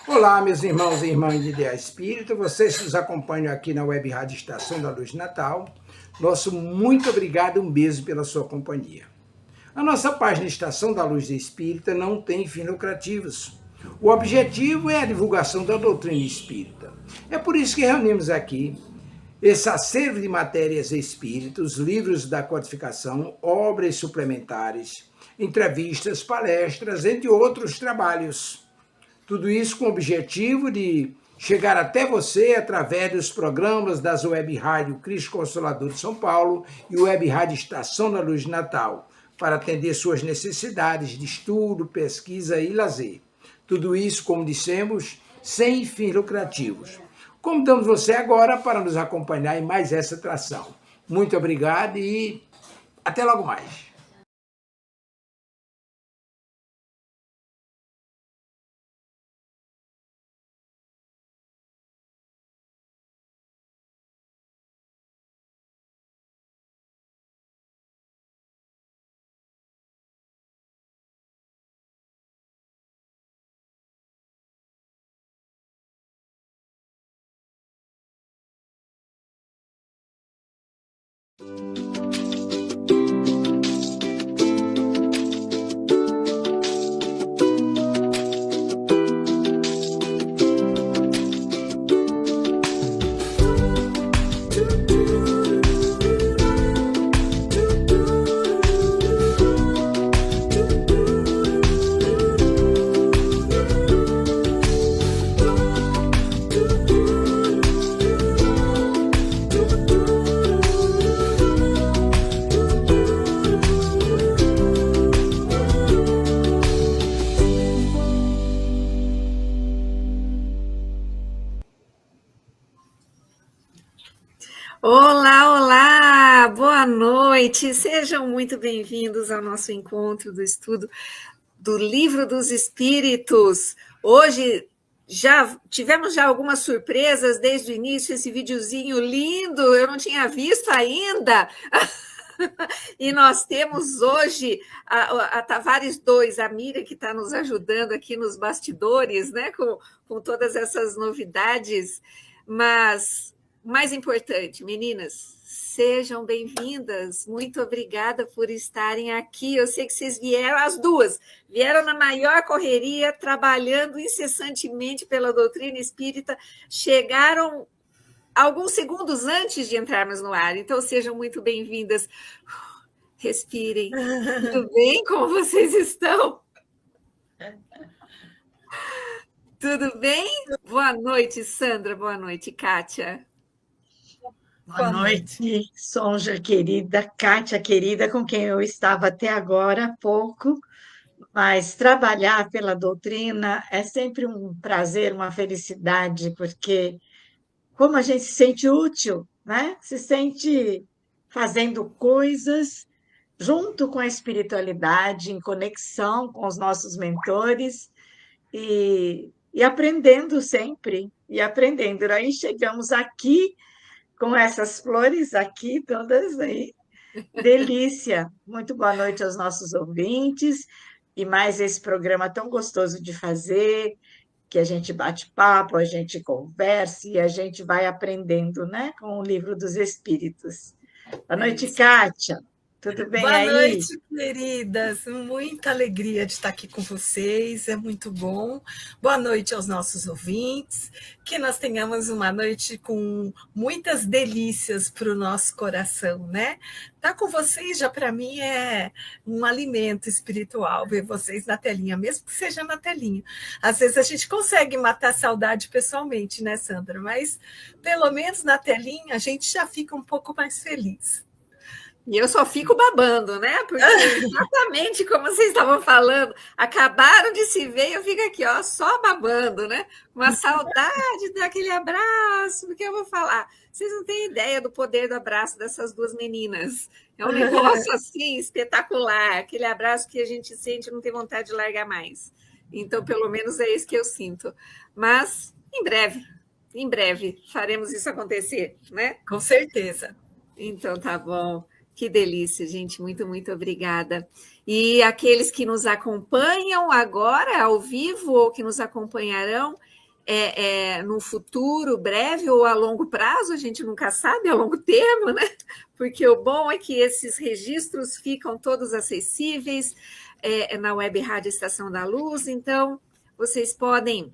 Olá, meus irmãos e irmãs de Ideia Espírita, vocês que nos acompanham aqui na Web Rádio Estação da Luz de Natal, nosso muito obrigado, um beijo pela sua companhia. A nossa página Estação da Luz de Espírita não tem fins lucrativos. O objetivo é a divulgação da doutrina espírita. É por isso que reunimos aqui esse acervo de matérias espíritas, livros da codificação, obras suplementares, entrevistas, palestras, entre outros trabalhos. Tudo isso com o objetivo de chegar até você através dos programas das Web Rádio Cristo Consolador de São Paulo e Web Rádio Estação da Luz de Natal, para atender suas necessidades de estudo, pesquisa e lazer. Tudo isso, como dissemos, sem fins lucrativos. Convidamos você agora para nos acompanhar em mais essa atração. Muito obrigado e até logo mais. Olá, olá! Boa noite! Sejam muito bem-vindos ao nosso encontro do estudo do Livro dos Espíritos. Hoje tivemos algumas surpresas desde o início, esse videozinho lindo, eu não tinha visto ainda. E nós temos hoje a Tavares 2, a Miriam, que está nos ajudando aqui nos bastidores, né, com todas essas novidades, mas o mais importante, meninas, sejam bem-vindas, muito obrigada por estarem aqui. Eu sei que vocês vieram, as duas, vieram na maior correria, trabalhando incessantemente pela doutrina espírita, chegaram alguns segundos antes de entrarmos no ar, então sejam muito bem-vindas. Respirem. Tudo bem? Como vocês estão? Tudo bem? Boa noite, Sandra. Boa noite, Kátia. Boa noite, Sonja querida, Kátia querida, com quem eu estava até agora há pouco, mas trabalhar pela doutrina é sempre um prazer, uma felicidade, porque como a gente se sente útil, né? Se sente fazendo coisas junto com a espiritualidade, em conexão com os nossos mentores e aprendendo sempre, e aprendendo. Aí chegamos aqui com essas flores aqui, todas aí. Delícia! Muito boa noite aos nossos ouvintes e mais esse programa tão gostoso de fazer, que a gente bate papo, a gente conversa e a gente vai aprendendo, né, com o Livro dos Espíritos. Boa noite, Kátia. Tudo bem Boa aí? Boa noite, queridas. Muita alegria de estar aqui com vocês, é muito bom. Boa noite aos nossos ouvintes, que nós tenhamos uma noite com muitas delícias para o nosso coração, né? Estar com vocês já para mim é um alimento espiritual, ver vocês na telinha, mesmo que seja na telinha. Às vezes a gente consegue matar a saudade pessoalmente, né, Sandra? Mas pelo menos na telinha a gente já fica um pouco mais feliz. E eu só fico babando, né? Porque exatamente como vocês estavam falando, acabaram de se ver e eu fico aqui, ó, só babando, né? Uma saudade daquele abraço, porque eu vou falar, vocês não têm ideia do poder do abraço dessas duas meninas. É um negócio assim espetacular, aquele abraço que a gente sente e não tem vontade de largar mais. Então, pelo menos é isso que eu sinto. Mas, em breve, faremos isso acontecer, né? Com certeza. Então, tá bom. Que delícia, gente. Muito, muito obrigada. E aqueles que nos acompanham agora, ao vivo, ou que nos acompanharão no futuro breve ou a longo prazo, a gente nunca sabe, a longo termo, né? Porque o bom é que esses registros ficam todos acessíveis na Web Rádio Estação da Luz, então vocês podem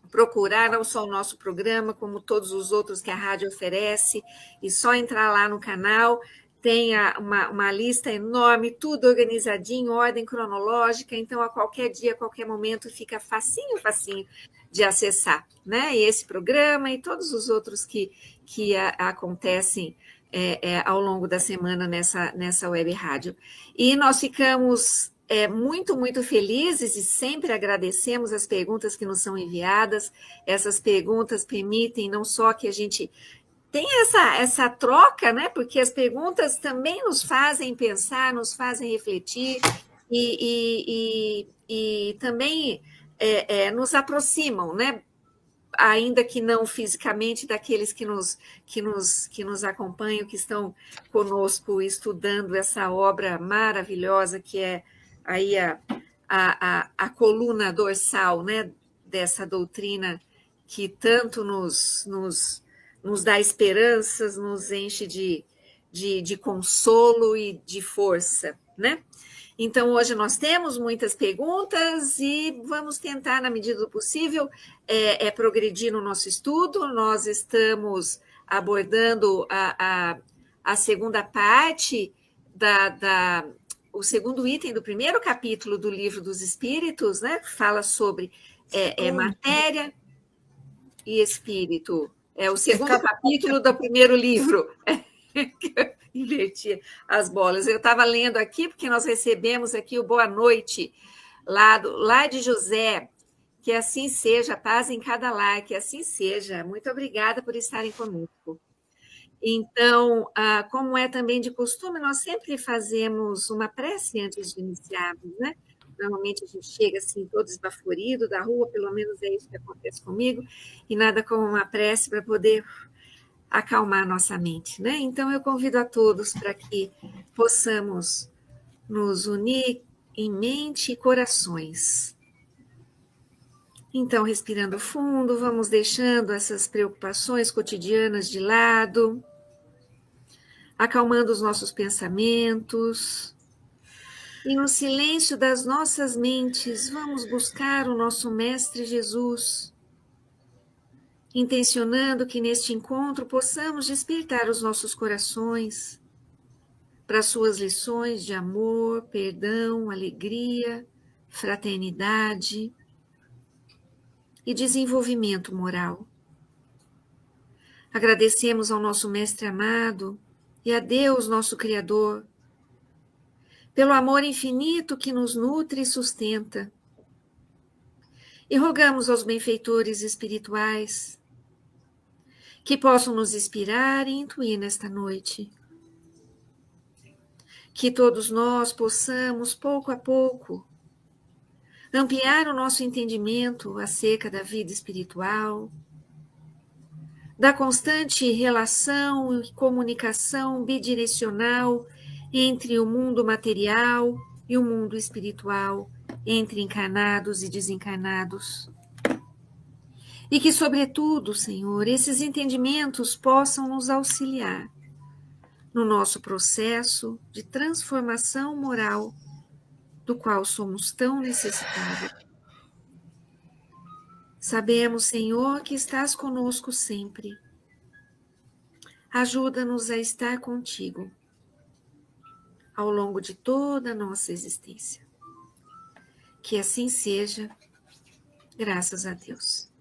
procurar não só o nosso programa, como todos os outros que a rádio oferece, e só entrar lá no canal, tem uma lista enorme, tudo organizadinho, ordem cronológica, então a qualquer dia, a qualquer momento, fica facinho de acessar, né? E esse programa e todos os outros que acontecem ao longo da semana nessa web rádio. E nós ficamos muito, muito felizes e sempre agradecemos as perguntas que nos são enviadas. Essas perguntas permitem não só que a gente tenha essa troca, né? Porque as perguntas também nos fazem pensar, nos fazem refletir e também nos aproximam, né? Ainda que não fisicamente, daqueles que nos acompanham, que estão conosco estudando essa obra maravilhosa que é aí a coluna dorsal, né, dessa doutrina que tanto nos dá esperanças, nos enche de consolo e de força, né? Então, hoje nós temos muitas perguntas e vamos tentar, na medida do possível, progredir no nosso estudo. Nós estamos abordando a segunda parte o segundo item do primeiro capítulo do Livro dos Espíritos, né? Fala sobre matéria e espírito. É o segundo capítulo do primeiro livro. Inverti as bolas. Eu estava lendo aqui, porque nós recebemos aqui o boa noite lá de José. Que assim seja, paz em cada lar, que assim seja. Muito obrigada por estarem conosco. Então, como é também de costume, nós sempre fazemos uma prece antes de iniciarmos, né? Normalmente a gente chega assim todo esbaforido da rua, pelo menos é isso que acontece comigo, e nada como uma prece para poder acalmar a nossa mente, né? Então eu convido a todos para que possamos nos unir em mente e corações. Então, respirando fundo, vamos deixando essas preocupações cotidianas de lado, acalmando os nossos pensamentos, e no silêncio das nossas mentes, vamos buscar o nosso Mestre Jesus, intencionando que neste encontro possamos despertar os nossos corações para suas lições de amor, perdão, alegria, fraternidade e desenvolvimento moral. Agradecemos ao nosso Mestre amado e a Deus, nosso Criador, pelo amor infinito que nos nutre e sustenta. E rogamos aos benfeitores espirituais que possam nos inspirar e intuir nesta noite. Que todos nós possamos, pouco a pouco, ampliar o nosso entendimento acerca da vida espiritual, da constante relação e comunicação bidirecional entre o mundo material e o mundo espiritual, entre encarnados e desencarnados. E que, sobretudo, Senhor, esses entendimentos possam nos auxiliar no nosso processo de transformação moral, do qual somos tão necessitados. Sabemos, Senhor, que estás conosco sempre. Ajuda-nos a estar contigo ao longo de toda a nossa existência. Que assim seja, graças a Deus.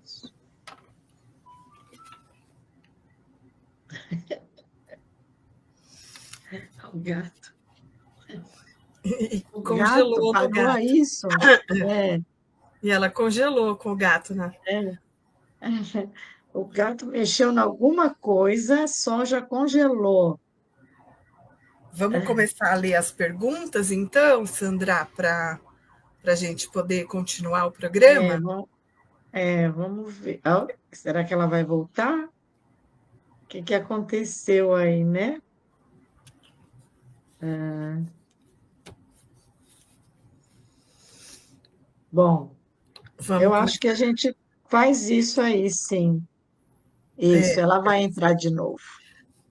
O gato. O congelou gato pagou isso. E ela congelou com o gato, né? O gato mexeu em alguma coisa, só já congelou. Vamos começar a ler as perguntas, então, Sandra, para a gente poder continuar o programa? Vamos ver. Será que ela vai voltar? O que aconteceu aí, né? Bom, eu acho que a gente Faz isso aí, sim. Isso, ela vai entrar de novo.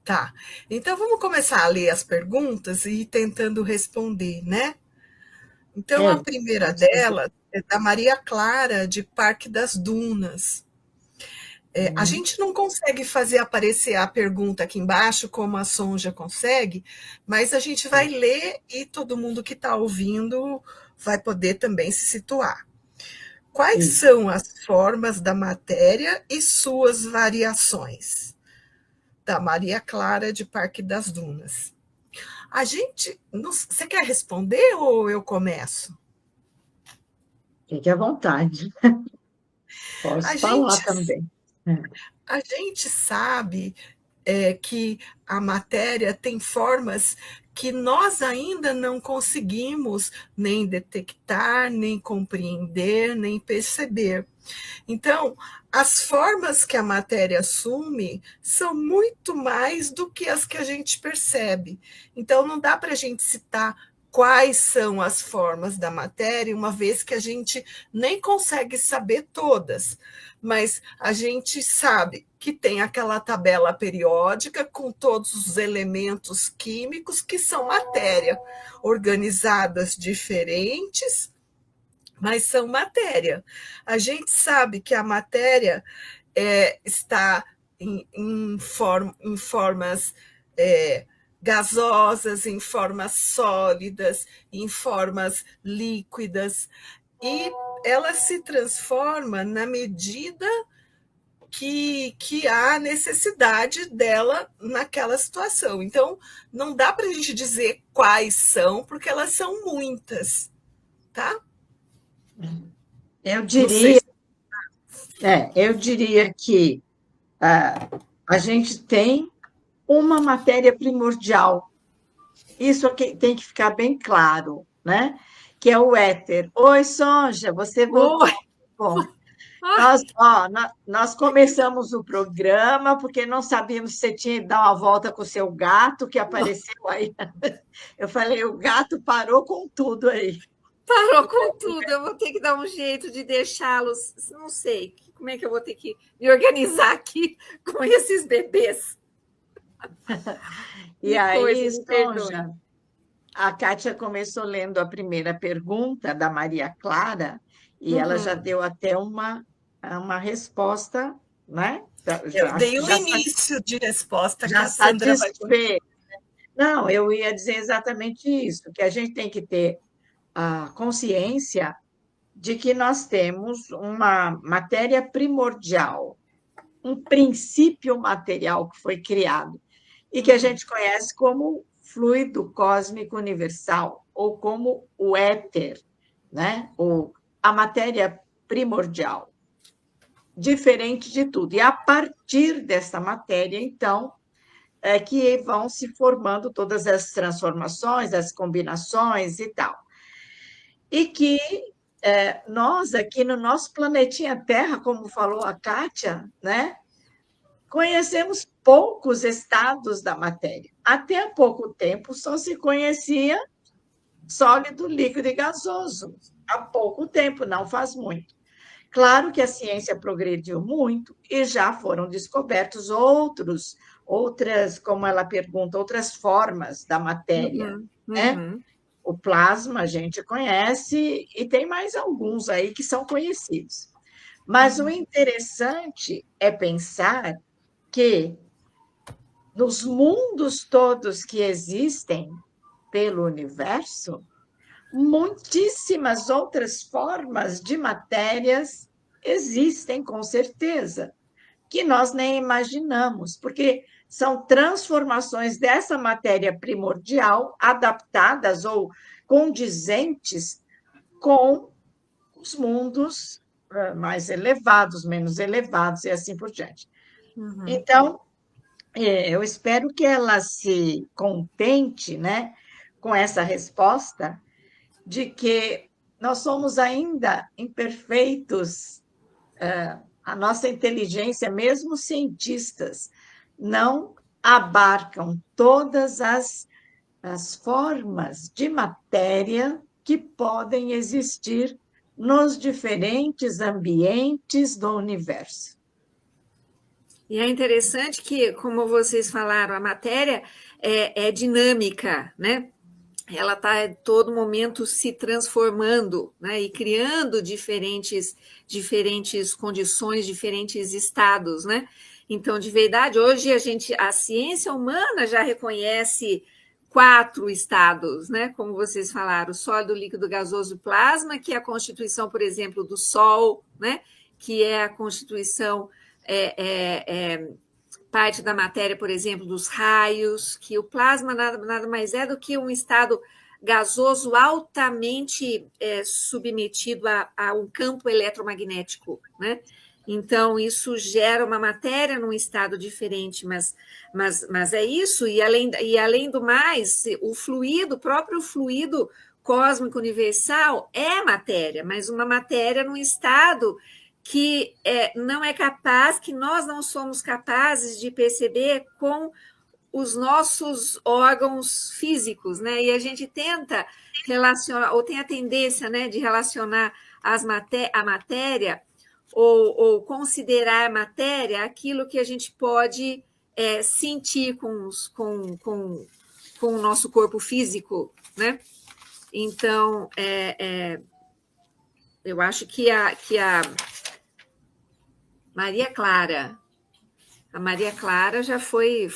Tá. Então vamos começar a ler as perguntas e ir tentando responder, né? Então a primeira dela é da Maria Clara, de Parque das Dunas. A gente não consegue fazer aparecer a pergunta aqui embaixo, como a Sonja consegue, mas a gente vai ler e todo mundo que está ouvindo vai poder também se situar. Quais são as formas da matéria e suas variações? Da Maria Clara, de Parque das Dunas. A gente. Você quer responder ou eu começo? Fique à vontade. Posso falar também. A gente sabe que a matéria tem formas que nós ainda não conseguimos nem detectar, nem compreender, nem perceber. Então, as formas que a matéria assume são muito mais do que as que a gente percebe. Então, não dá para a gente citar quais são as formas da matéria, uma vez que a gente nem consegue saber todas, mas a gente sabe que tem aquela tabela periódica com todos os elementos químicos que são matéria, organizadas diferentes, mas são matéria. A gente sabe que a matéria está em formas gasosas, em formas sólidas, em formas líquidas, e ela se transforma na medida que há necessidade dela naquela situação. Então, não dá para a gente dizer quais são, porque elas são muitas, tá? Eu diria que a gente tem uma matéria primordial. Isso aqui tem que ficar bem claro, né? Que é o éter. Oi, Sonja, você voltou. Bom, nós começamos o programa porque não sabíamos se você tinha que dar uma volta com o seu gato que apareceu aí. Eu falei, o gato parou com tudo aí. Parou com tudo, eu vou ter que dar um jeito de deixá-los, não sei, como é que eu vou ter que me organizar aqui com esses bebês. E aí, Sonja, a Kátia começou lendo a primeira pergunta da Maria Clara e ela já deu até uma resposta, né? Eu dei o início de resposta já que a Sandra vai... Não, eu ia dizer exatamente isso, que a gente tem que ter a consciência de que nós temos uma matéria primordial, um princípio material que foi criado e que a gente conhece como fluido cósmico universal ou como o éter, né? Ou a matéria primordial, diferente de tudo. E a partir dessa matéria, então, é que vão se formando todas as transformações, as combinações e tal. E que nós, aqui no nosso planetinha Terra, como falou a Kátia, né, conhecemos poucos estados da matéria. Até há pouco tempo só se conhecia sólido, líquido e gasoso. Há pouco tempo, não faz muito. Claro que a ciência progrediu muito e já foram descobertos outras, como ela pergunta, outras formas da matéria, né? O plasma a gente conhece e tem mais alguns aí que são conhecidos. Mas o interessante é pensar que nos mundos todos que existem pelo universo, muitíssimas outras formas de matérias existem, com certeza, que nós nem imaginamos, porque são transformações dessa matéria primordial adaptadas ou condizentes com os mundos mais elevados, menos elevados e assim por diante. Então, eu espero que ela se contente, né, com essa resposta de que nós somos ainda imperfeitos, a nossa inteligência, mesmo cientistas, não abarcam todas as formas de matéria que podem existir nos diferentes ambientes do universo. E é interessante que, como vocês falaram, a matéria é dinâmica, né? Ela está a todo momento se transformando, né? E criando diferentes condições, diferentes estados, né? Então, de verdade, hoje a ciência humana já reconhece 4 estados, né? Como vocês falaram, sólido, líquido, gasoso e plasma, que é a constituição, por exemplo, do Sol, né? Que é a constituição parte da matéria, por exemplo, dos raios, que o plasma nada mais é do que um estado gasoso altamente submetido a um campo eletromagnético, né? Então, isso gera uma matéria num estado diferente, mas é isso, e além do mais, o próprio fluido cósmico universal é matéria, mas uma matéria num estado que não é capaz, que nós não somos capazes de perceber com os nossos órgãos físicos, né? E a gente tenta relacionar, ou tem a tendência, né, de relacionar a matéria ou considerar a matéria aquilo que a gente pode sentir com o nosso corpo físico, né? Então, eu acho que a Maria Clara já foi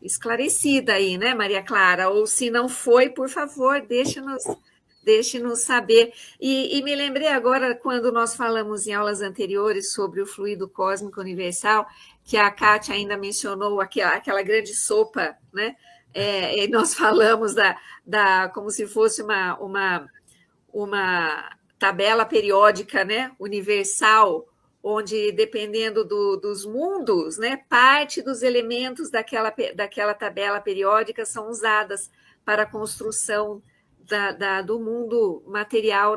esclarecida aí, né, Maria Clara? Ou se não foi, por favor, deixe-nos saber. E me lembrei agora, quando nós falamos em aulas anteriores sobre o fluido cósmico universal, que a Kátia ainda mencionou aquela grande sopa, né? E nós falamos como se fosse uma tabela periódica, né, universal, onde, dependendo dos mundos, né, parte dos elementos daquela tabela periódica são usadas para a construção do mundo material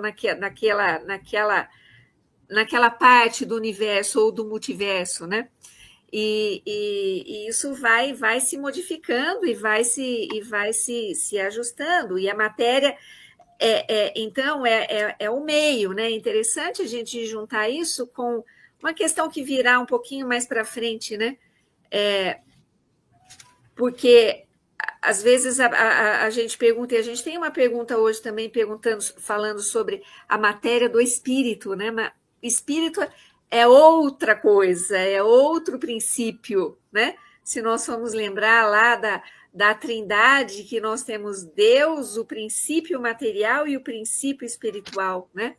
naquela parte do universo ou do multiverso, né? E isso vai se modificando e vai se ajustando, e a matéria então é o meio, né? É interessante a gente juntar isso com uma questão que virá um pouquinho mais para frente, né? Porque às vezes a gente pergunta, e a gente tem uma pergunta hoje também falando sobre a matéria do espírito, né? Mas espírito é outra coisa, é outro princípio, né? Se nós formos lembrar lá da trindade, que nós temos Deus, o princípio material e o princípio espiritual, né?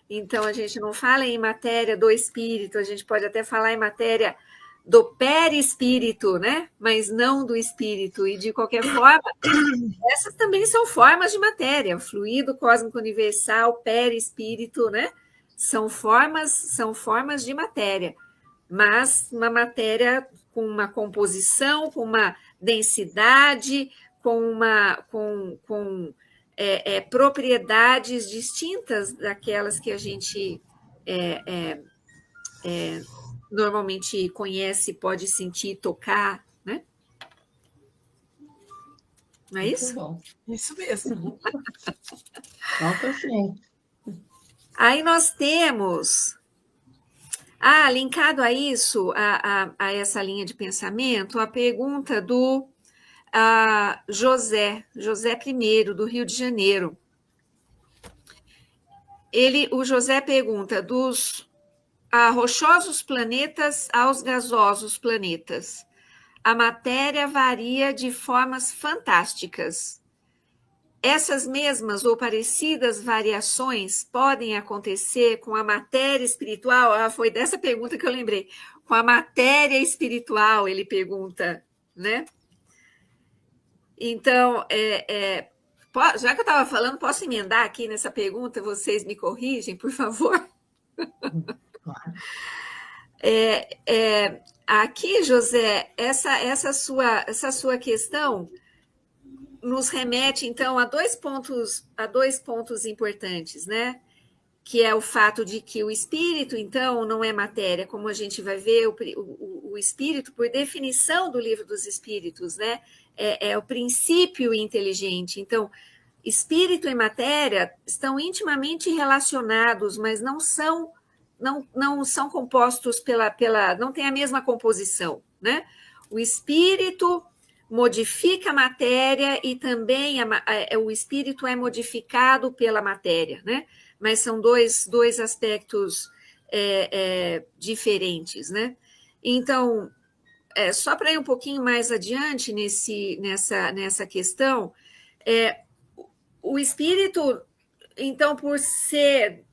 Então, a gente não fala em matéria do espírito, a gente pode até falar em matéria do perispírito, né? Mas não do espírito. E, de qualquer forma, essas também são formas de matéria. Fluido cósmico universal, perispírito, né? São formas de matéria, mas uma matéria com uma composição, com uma densidade, com propriedades distintas daquelas que a gente normalmente conhece, pode sentir, tocar, né? Não é isso? Muito bom. Isso mesmo. Bom, perfeito. Aí nós temos, linkado a isso, a essa linha de pensamento, a pergunta do José I, do Rio de Janeiro. O José pergunta: dos rochosos planetas aos gasosos planetas, a matéria varia de formas fantásticas. Essas mesmas ou parecidas variações podem acontecer com a matéria espiritual? Foi dessa pergunta que eu lembrei. Com a matéria espiritual, ele pergunta, né? Então, já que eu estava falando, posso emendar aqui nessa pergunta? Vocês me corrigem, por favor? Claro. Aqui, José, essa sua questão nos remete, então, a dois pontos importantes, né? Que é o fato de que o espírito, então, não é matéria, como a gente vai ver, o espírito, por definição do Livro dos Espíritos, né? É o princípio inteligente. Então, espírito e matéria estão intimamente relacionados, mas não são compostos não tem a mesma composição, né? O espírito modifica a matéria e também o espírito é modificado pela matéria, né? Mas são dois aspectos diferentes, né? Então, só para ir um pouquinho mais adiante nessa questão, o espírito, então, por ser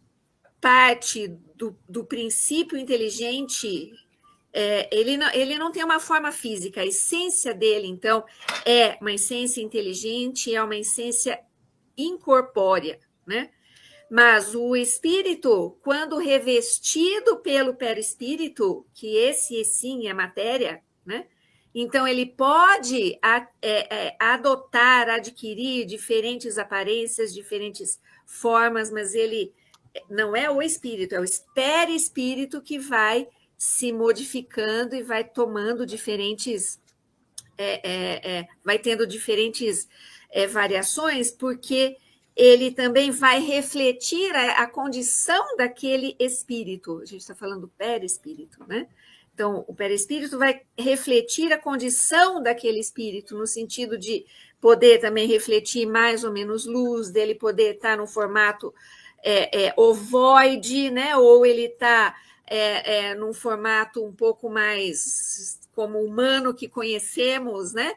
parte do princípio inteligente, ele não tem uma forma física, a essência dele, então, é uma essência inteligente, é uma essência incorpórea, né? Mas o espírito, quando revestido pelo perispírito, que esse sim é matéria, né? Então, ele pode adotar, adquirir diferentes aparências, diferentes formas, mas ele não é o espírito, é o perispírito que vai se modificando e vai tomando diferentes, vai tendo diferentes variações, porque ele também vai refletir a condição daquele espírito. A gente está falando do perispírito, né? Então, o perispírito vai refletir a condição daquele espírito, no sentido de poder também refletir mais ou menos luz, dele poder estar no formato ovoide, né? Ou ele está num formato um pouco mais como humano que conhecemos, né?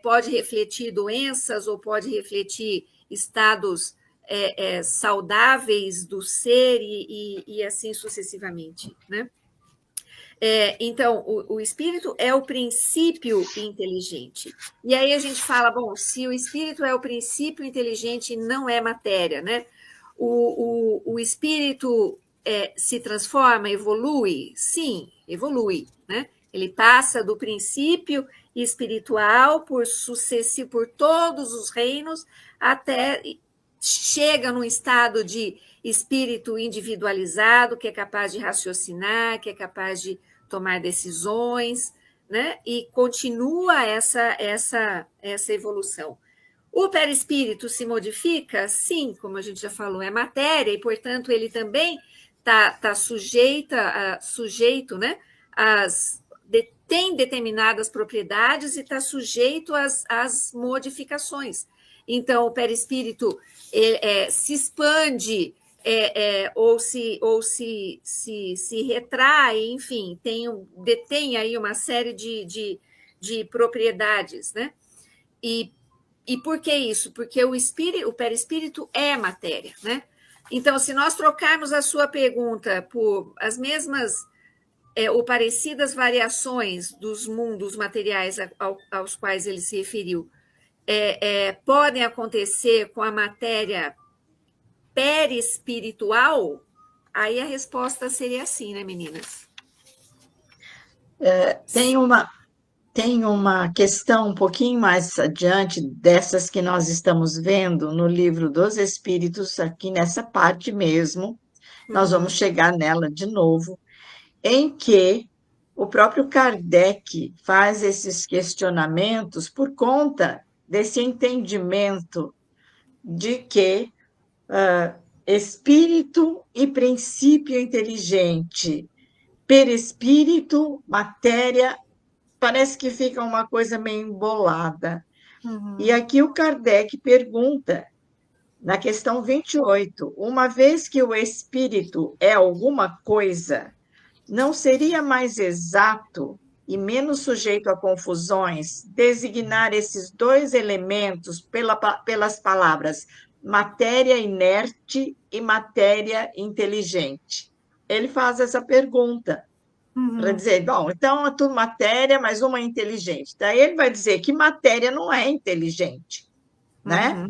Pode refletir doenças ou pode refletir estados saudáveis do ser e assim sucessivamente, né? Então, o espírito é o princípio inteligente. E aí a gente fala, bom, se o espírito é o princípio inteligente, não é matéria, né? O espírito se transforma, evolui? Sim, evolui, né? Ele passa do princípio espiritual por todos os reinos, até chega num estado de espírito individualizado, que é capaz de raciocinar, que é capaz de tomar decisões, né? E continua essa evolução. O perispírito se modifica? Sim, como a gente já falou, é matéria, e, portanto, ele também está sujeito, né? Tem determinadas propriedades e está sujeito às modificações. Então, o perispírito se expande ou se retrai, enfim, detém aí uma série de propriedades, né? E por que isso? Porque o perispírito é matéria, né? Então, se nós trocarmos a sua pergunta por as mesmas ou parecidas variações dos mundos materiais aos quais ele se referiu, podem acontecer com a matéria perispiritual, aí a resposta seria assim, né, meninas? Tem uma questão um pouquinho mais adiante dessas que nós estamos vendo no livro dos Espíritos, aqui nessa parte mesmo, nós vamos chegar nela de novo, em que o próprio Kardec faz esses questionamentos por conta desse entendimento de que espírito e princípio inteligente, perispírito, matéria, parece que fica uma coisa meio embolada. E aqui o Kardec pergunta, na questão 28, uma vez que o espírito é alguma coisa, não seria mais exato e menos sujeito a confusões designar esses dois elementos pelas palavras matéria inerte e matéria inteligente? Ele faz essa pergunta para dizer, bom, então é tudo matéria, mas uma é inteligente. Daí ele vai dizer que matéria não é inteligente, né?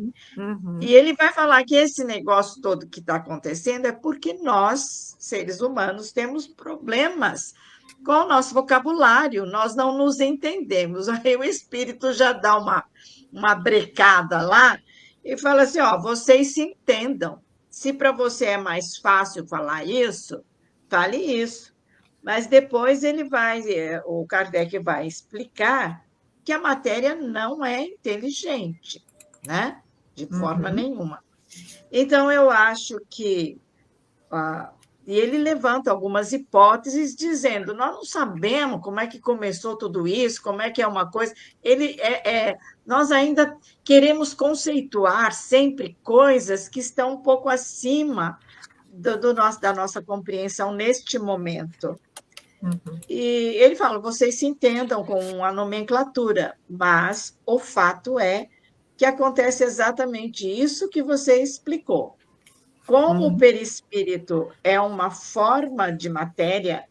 E ele vai falar que esse negócio todo que está acontecendo é porque nós, seres humanos, temos problemas com o nosso vocabulário, nós não nos entendemos. Aí o espírito já dá uma brecada lá e fala assim, ó, vocês se entendam. Se para você é mais fácil falar isso, fale isso. Mas depois o Kardec vai explicar que a matéria não é inteligente, né? de forma nenhuma. Então, eu acho que... e ele levanta algumas hipóteses dizendo, nós não sabemos como é que começou tudo isso, como é que é uma coisa... nós ainda queremos conceituar sempre coisas que estão um pouco acima da nossa compreensão neste momento. E ele fala, vocês se entendam com a nomenclatura, mas o fato é que acontece exatamente isso que você explicou. Como o perispírito é uma forma de matéria,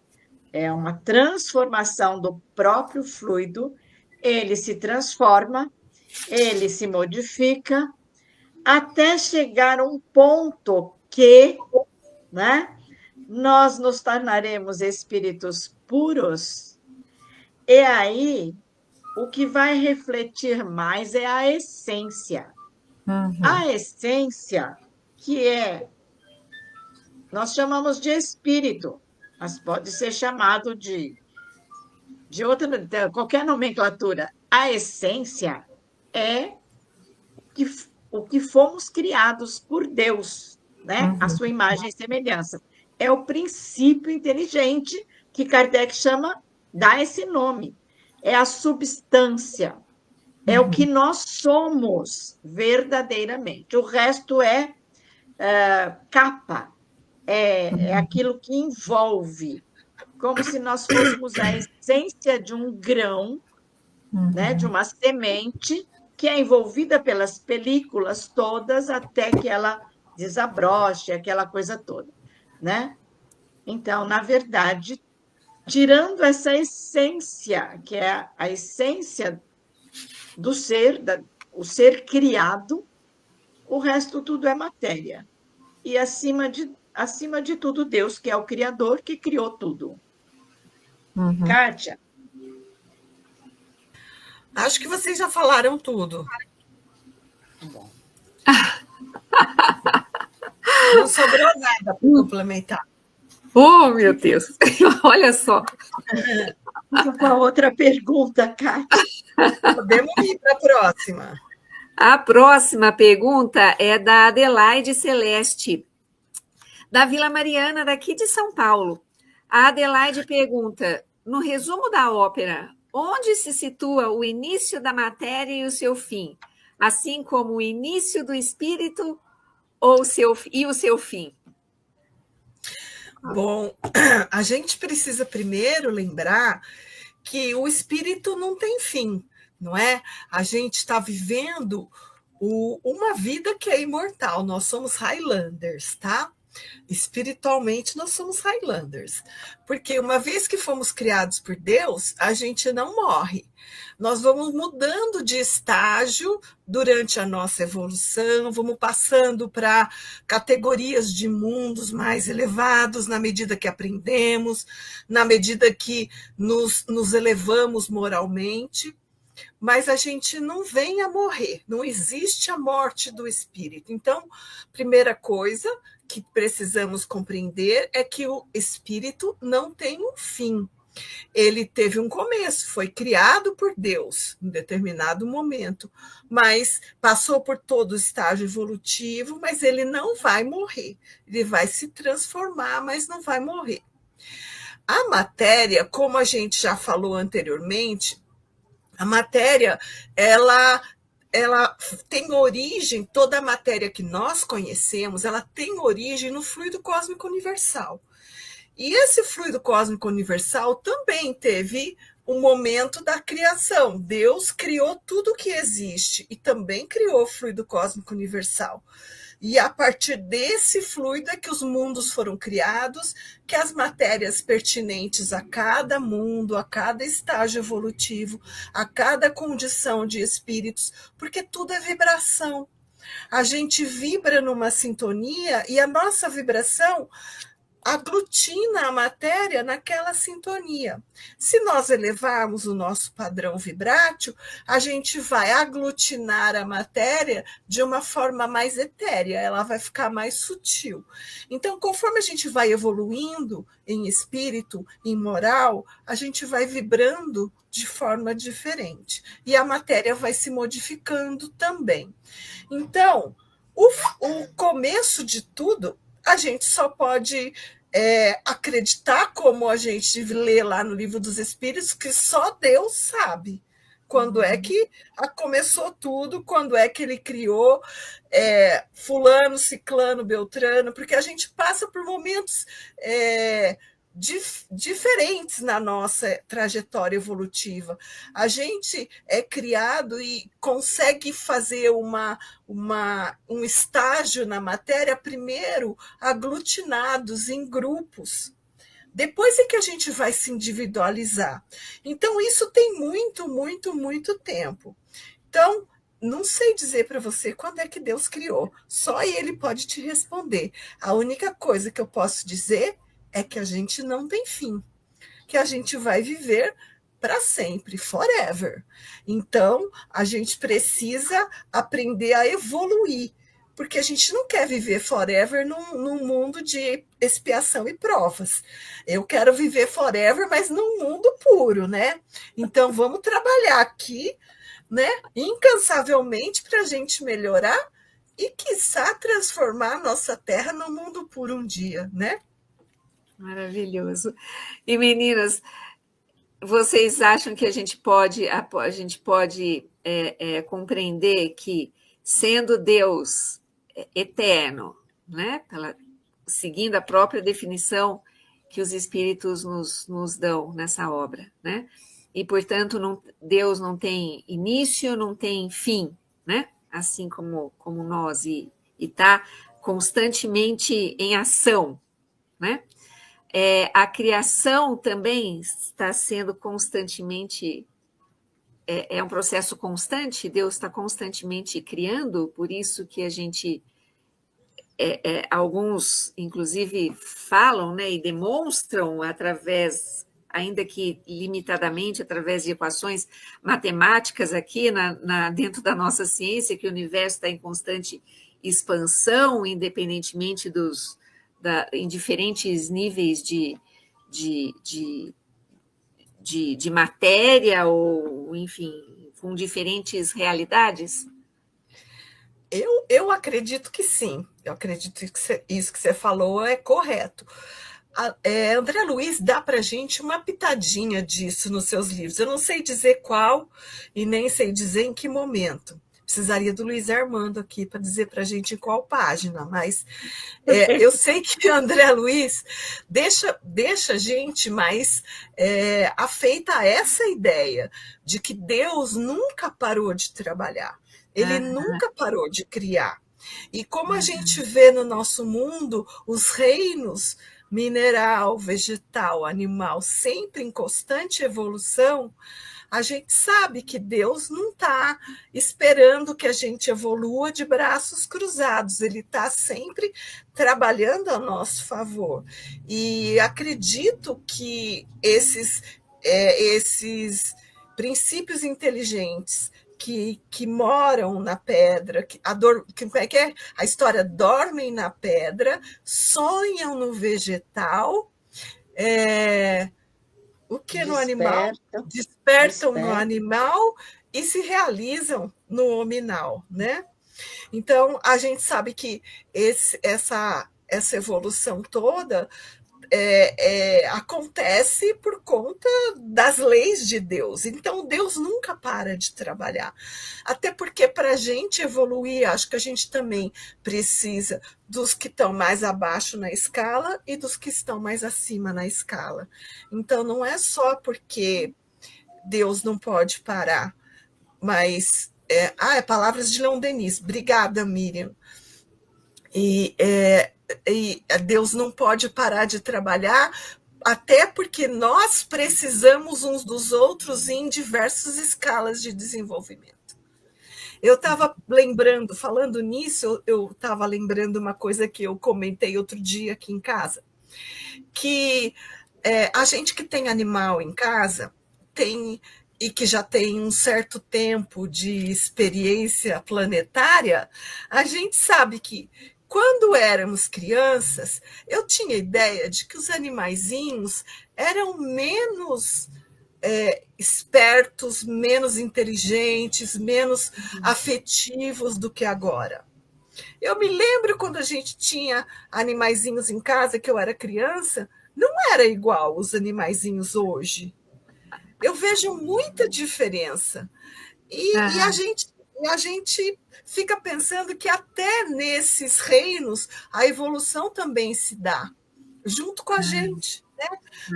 é uma transformação do próprio fluido, ele se transforma, ele se modifica, até chegar a um ponto que, né, nós nos tornaremos espíritos puros, e aí o que vai refletir mais é a essência. A essência, que nós chamamos de espírito, mas pode ser chamado de qualquer nomenclatura. A essência é o que fomos criados por Deus, né? A sua imagem e semelhança. É o princípio inteligente que Kardec dá esse nome. É a substância, é o que nós somos verdadeiramente. O resto é capa, é aquilo que envolve, como se nós fôssemos a essência de um grão, né, de uma semente, que é envolvida pelas películas todas até que ela desabroche, aquela coisa toda, né? Então, na verdade, tirando essa essência, que é a essência do ser, o ser criado, o resto tudo é matéria. E, acima de tudo, Deus, que é o Criador, que criou tudo. Kátia? Acho que vocês já falaram tudo. Bom. Não sobrou nada para complementar. Oh, meu Deus! Olha só. Uma outra pergunta, Kátia. Podemos ir para a próxima. A próxima pergunta é da Adelaide Celeste, da Vila Mariana, daqui de São Paulo. A Adelaide pergunta, no resumo da ópera, onde se situa o início da matéria e o seu fim, assim como o início do espírito e o seu fim? Bom, a gente precisa primeiro lembrar que o espírito não tem fim, não é? A gente está vivendo uma vida que é imortal, nós somos Highlanders, tá? Espiritualmente, nós somos Highlanders, porque uma vez que fomos criados por Deus, a gente não morre. Nós vamos mudando de estágio durante a nossa evolução, vamos passando para categorias de mundos mais elevados na medida que aprendemos, na medida que nos elevamos moralmente, mas a gente não vem a morrer, não existe a morte do espírito. Então, primeira coisa que precisamos compreender é que o espírito não tem um fim. Ele teve um começo, foi criado por Deus em determinado momento, mas passou por todo o estágio evolutivo, mas ele não vai morrer. Ele vai se transformar, mas não vai morrer. A matéria, como a gente já falou anteriormente, a matéria, ela tem origem, toda a matéria que nós conhecemos, ela tem origem no fluido cósmico universal. E esse fluido cósmico universal também teve um momento da criação. Deus criou tudo que existe e também criou o fluido cósmico universal. E a partir desse fluido é que os mundos foram criados, que as matérias pertinentes a cada mundo, a cada estágio evolutivo, a cada condição de espíritos, porque tudo é vibração. A gente vibra numa sintonia e a nossa vibração aglutina a matéria naquela sintonia. Se nós elevarmos o nosso padrão vibrátil, a gente vai aglutinar a matéria de uma forma mais etérea, ela vai ficar mais sutil. Então, conforme a gente vai evoluindo em espírito, em moral, a gente vai vibrando de forma diferente. E a matéria vai se modificando também. Então, o começo de tudo, a gente só pode acreditar, como a gente lê lá no Livro dos Espíritos, que só Deus sabe quando é que começou tudo, quando é que ele criou fulano, ciclano, beltrano, porque a gente passa por momentos diferentes na nossa trajetória evolutiva. A gente é criado e consegue fazer um estágio na matéria, primeiro aglutinados em grupos. Depois é que a gente vai se individualizar. Então, isso tem muito, muito, muito tempo. Então, não sei dizer para você quando é que Deus criou. Só ele pode te responder. A única coisa que eu posso dizer é que a gente não tem fim, que a gente vai viver para sempre, forever. Então, a gente precisa aprender a evoluir, porque a gente não quer viver forever num mundo de expiação e provas. Eu quero viver forever, mas num mundo puro, né? Então, vamos trabalhar aqui, né, incansavelmente para a gente melhorar e, quiçá, transformar a nossa terra num mundo puro um dia, né? Maravilhoso. E, meninas, vocês acham que a gente pode compreender que, sendo Deus eterno, né, seguindo a própria definição que os espíritos nos dão nessa obra, né, e, portanto, Deus não tem início, não tem fim, né, assim como nós, e está constantemente em ação, né? A criação também está sendo constantemente, é um processo constante, Deus está constantemente criando, por isso que a gente, alguns inclusive falam, né, e demonstram através, ainda que limitadamente, através de equações matemáticas aqui dentro da nossa ciência, que o universo está em constante expansão, independentemente em diferentes níveis de matéria, ou, enfim, com diferentes realidades? Eu acredito que sim. Eu acredito que isso que você falou é correto. André Luiz dá para a gente uma pitadinha disso nos seus livros. Eu não sei dizer qual e nem sei dizer em que momento. Precisaria do Luiz Armando aqui para dizer para a gente em qual página, mas eu sei que André Luiz deixa a gente mais afeita a essa ideia de que Deus nunca parou de trabalhar, ele nunca parou de criar. E como a gente vê no nosso mundo os reinos mineral, vegetal, animal, sempre em constante evolução, a gente sabe que Deus não está esperando que a gente evolua de braços cruzados, ele está sempre trabalhando a nosso favor. E acredito que esses princípios inteligentes que moram na pedra, a história dormem na pedra, sonham no vegetal, o que no animal? Despertam no animal e se realizam no hominal, né? Então, a gente sabe que essa evolução toda acontece por conta das leis de Deus. Então, Deus nunca para de trabalhar. Até porque, para a gente evoluir, acho que a gente também precisa dos que estão mais abaixo na escala e dos que estão mais acima na escala. Então, não é só porque Deus não pode parar, mas... palavras de Leon Denis. Obrigada, Miriam. E Deus não pode parar de trabalhar, até porque nós precisamos uns dos outros em diversas escalas de desenvolvimento. Eu estava falando nisso, eu estava lembrando uma coisa que eu comentei outro dia aqui em casa. que a gente que tem animal em casa e que já tem um certo tempo de experiência planetária, a gente sabe que quando éramos crianças, eu tinha ideia de que os animaizinhos eram menos espertos, menos inteligentes, menos afetivos do que agora. Eu me lembro quando a gente tinha animaizinhos em casa, que eu era criança, não era igual os animaizinhos hoje. Eu vejo muita diferença. E a gente fica pensando que até nesses reinos a evolução também se dá, junto com a gente. Né?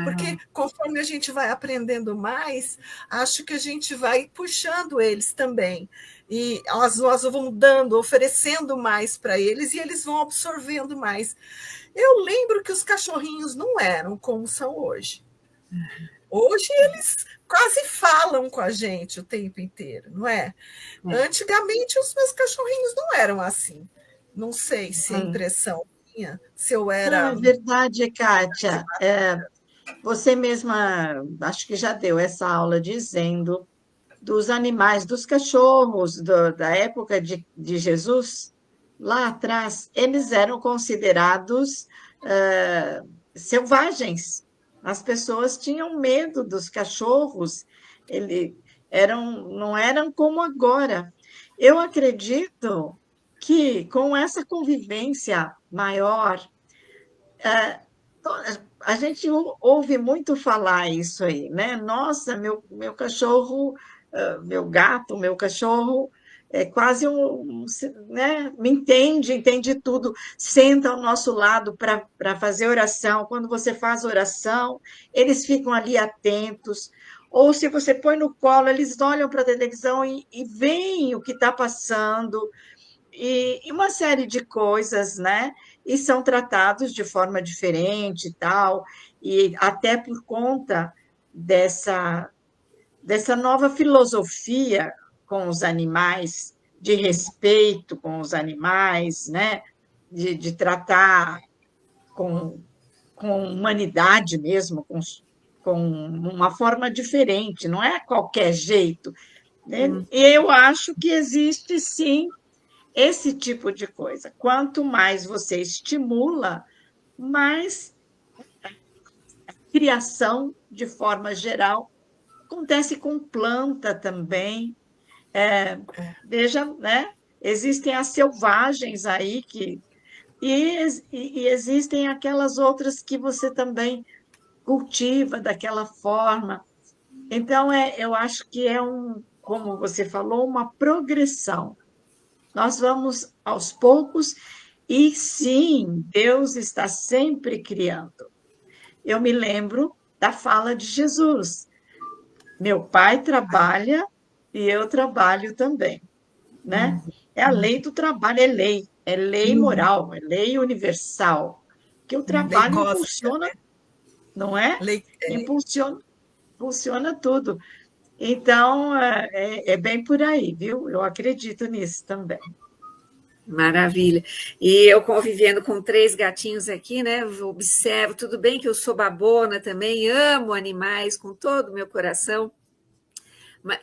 Porque conforme a gente vai aprendendo mais, acho que a gente vai puxando eles também. E nós vamos dando, oferecendo mais para eles e eles vão absorvendo mais. Eu lembro que os cachorrinhos não eram como são hoje. Hoje eles quase falam com a gente o tempo inteiro, não é? Antigamente os meus cachorrinhos não eram assim. Não sei se é impressão minha, se eu era... Não, é verdade, Kátia. Você mesma, acho que já deu essa aula dizendo dos animais, dos cachorros da época de Jesus, lá atrás, eles eram considerados selvagens. As pessoas tinham medo dos cachorros, não eram como agora. Eu acredito que com essa convivência maior, a gente ouve muito falar isso aí, né? Nossa, meu cachorro, meu gato, meu cachorro é quase né? Me entende tudo, senta ao nosso lado para fazer oração. Quando você faz oração, eles ficam ali atentos. Ou se você põe no colo, eles olham para a televisão e veem o que está passando. E uma série de coisas, né? E são tratados de forma diferente e tal, e até por conta dessa nova filosofia com os animais, de respeito com os animais, né? De tratar com humanidade mesmo, com uma forma diferente, não é qualquer jeito. Né? E eu acho que existe, sim, esse tipo de coisa. Quanto mais você estimula, mais a criação, de forma geral, acontece com planta também. Veja, né? Existem as selvagens aí e existem aquelas outras que você também cultiva daquela forma. Então, eu acho que como você falou, uma progressão. Nós vamos aos poucos e, sim, Deus está sempre criando. Eu me lembro da fala de Jesus. Meu Pai trabalha e eu trabalho também. Né? É a lei do trabalho, é lei moral, é lei universal. Que o trabalho impulsiona, não é? Impulsiona tudo. Então, é bem por aí, viu? Eu acredito nisso também. Maravilha. E eu convivendo com 3 gatinhos aqui, né? Observo, tudo bem que eu sou babona também, amo animais com todo o meu coração.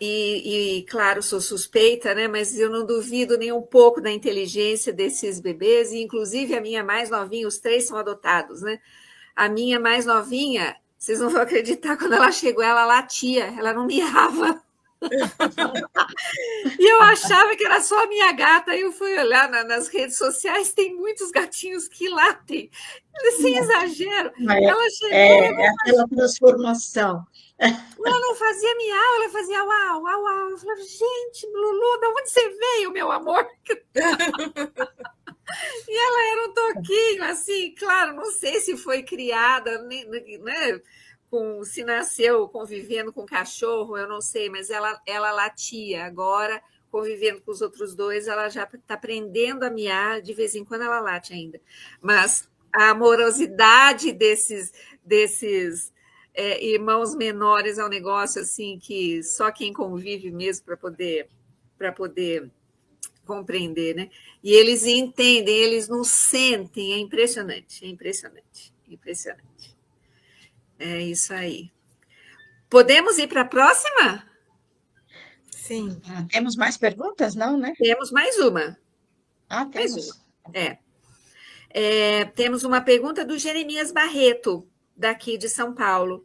E claro, sou suspeita, né? Mas eu não duvido nem um pouco da inteligência desses bebês, e inclusive a minha mais novinha, os 3 são adotados, né? A minha mais novinha, vocês não vão acreditar, quando ela chegou, ela latia, ela não miava. E eu achava que era só a minha gata. Aí eu fui olhar nas redes sociais, tem muitos gatinhos que latem, sem exagero. Ela chegou, aquela transformação. Ela não fazia miau, ela fazia uau, uau, uau. Eu falava, gente, Lulu, de onde você veio, meu amor? E ela era um toquinho, assim, claro, não sei se foi criada, né? Se nasceu convivendo com cachorro, eu não sei, mas ela latia. Agora, convivendo com os outros 2, ela já está aprendendo a miar, de vez em quando ela late ainda. Mas a amorosidade desses irmãos menores é um negócio assim que só quem convive mesmo para poder compreender, né? E eles entendem, eles nos sentem, é impressionante, impressionante. É isso aí. Podemos ir para a próxima? Sim. Temos mais perguntas? Não, né? Temos mais uma. Mais Temos. uma. Temos uma pergunta do Jeremias Barreto, daqui de São Paulo.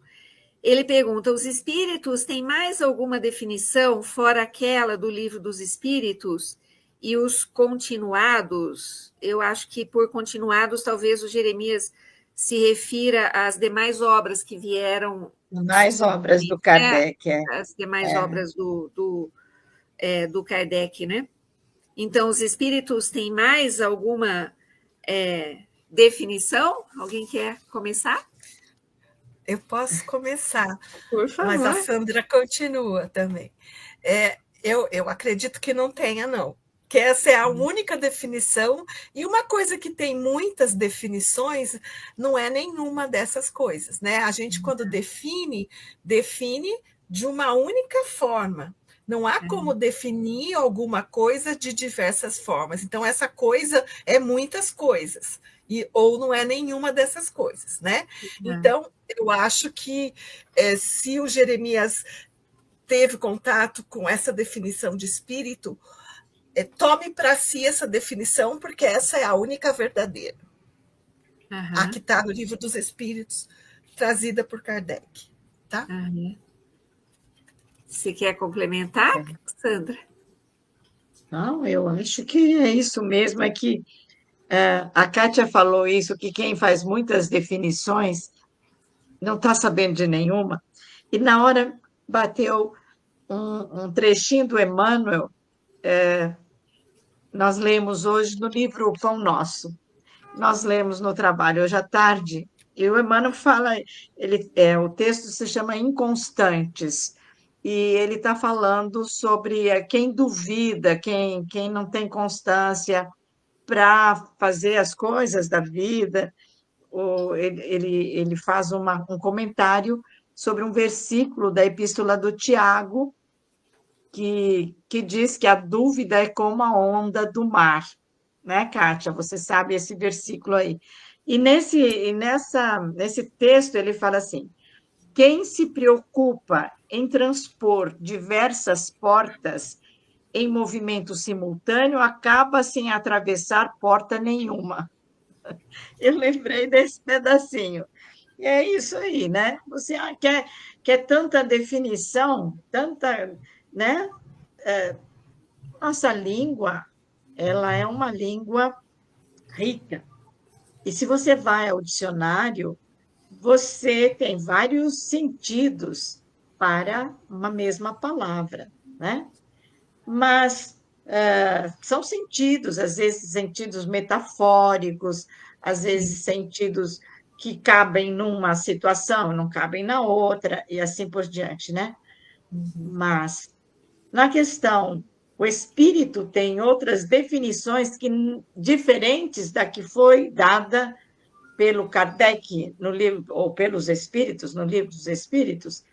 Ele pergunta: os espíritos têm mais alguma definição fora aquela do Livro dos Espíritos? E os continuados? Eu acho que por continuados talvez o Jeremias se refira às demais obras que vieram. Mais obras do Kardec. As demais obras do Kardec, né? Então, os espíritos têm mais alguma definição? Alguém quer começar? Eu posso começar, Por favor. mas a Sandra continua também. Eu acredito que não tenha, não. Que essa é a única definição, e uma coisa que tem muitas definições não é nenhuma dessas coisas, né? A gente, quando define de uma única forma. Não há como definir alguma coisa de diversas formas. Então, essa coisa é muitas coisas, ou não é nenhuma dessas coisas, né? Então, eu acho que se o Jeremias teve contato com essa definição de espírito, tome para si essa definição, porque essa é a única verdadeira. A que está no Livro dos Espíritos, trazida por Kardec. Tá? Você quer complementar, Sandra? Não, eu acho que é isso mesmo, é que a Kátia falou isso, que quem faz muitas definições não está sabendo de nenhuma, e na hora bateu um trechinho do Emmanuel, nós lemos hoje no livro Pão Nosso, nós lemos no trabalho hoje à tarde, e o Emmanuel fala, o texto se chama Inconstantes, e ele está falando sobre quem duvida, quem não tem constância para fazer as coisas da vida. Ele faz um comentário sobre um versículo da Epístola do Tiago, que diz que a dúvida é como a onda do mar. Né, Kátia? Você sabe esse versículo aí. E nesse texto ele fala assim: quem se preocupa em transpor diversas portas em movimento simultâneo acaba sem atravessar porta nenhuma. Eu lembrei desse pedacinho. E é isso aí, né? Você quer tanta definição, tanta, né? Nossa língua, ela é uma língua rica. E se você vai ao dicionário, você tem vários sentidos para uma mesma palavra, né? Mas são sentidos, às vezes sentidos metafóricos, às vezes sentidos que cabem numa situação, não cabem na outra, e assim por diante, né? Mas, na questão, o espírito tem outras definições diferentes da que foi dada pelo Kardec no livro, ou pelos espíritos, no Livro dos Espíritos,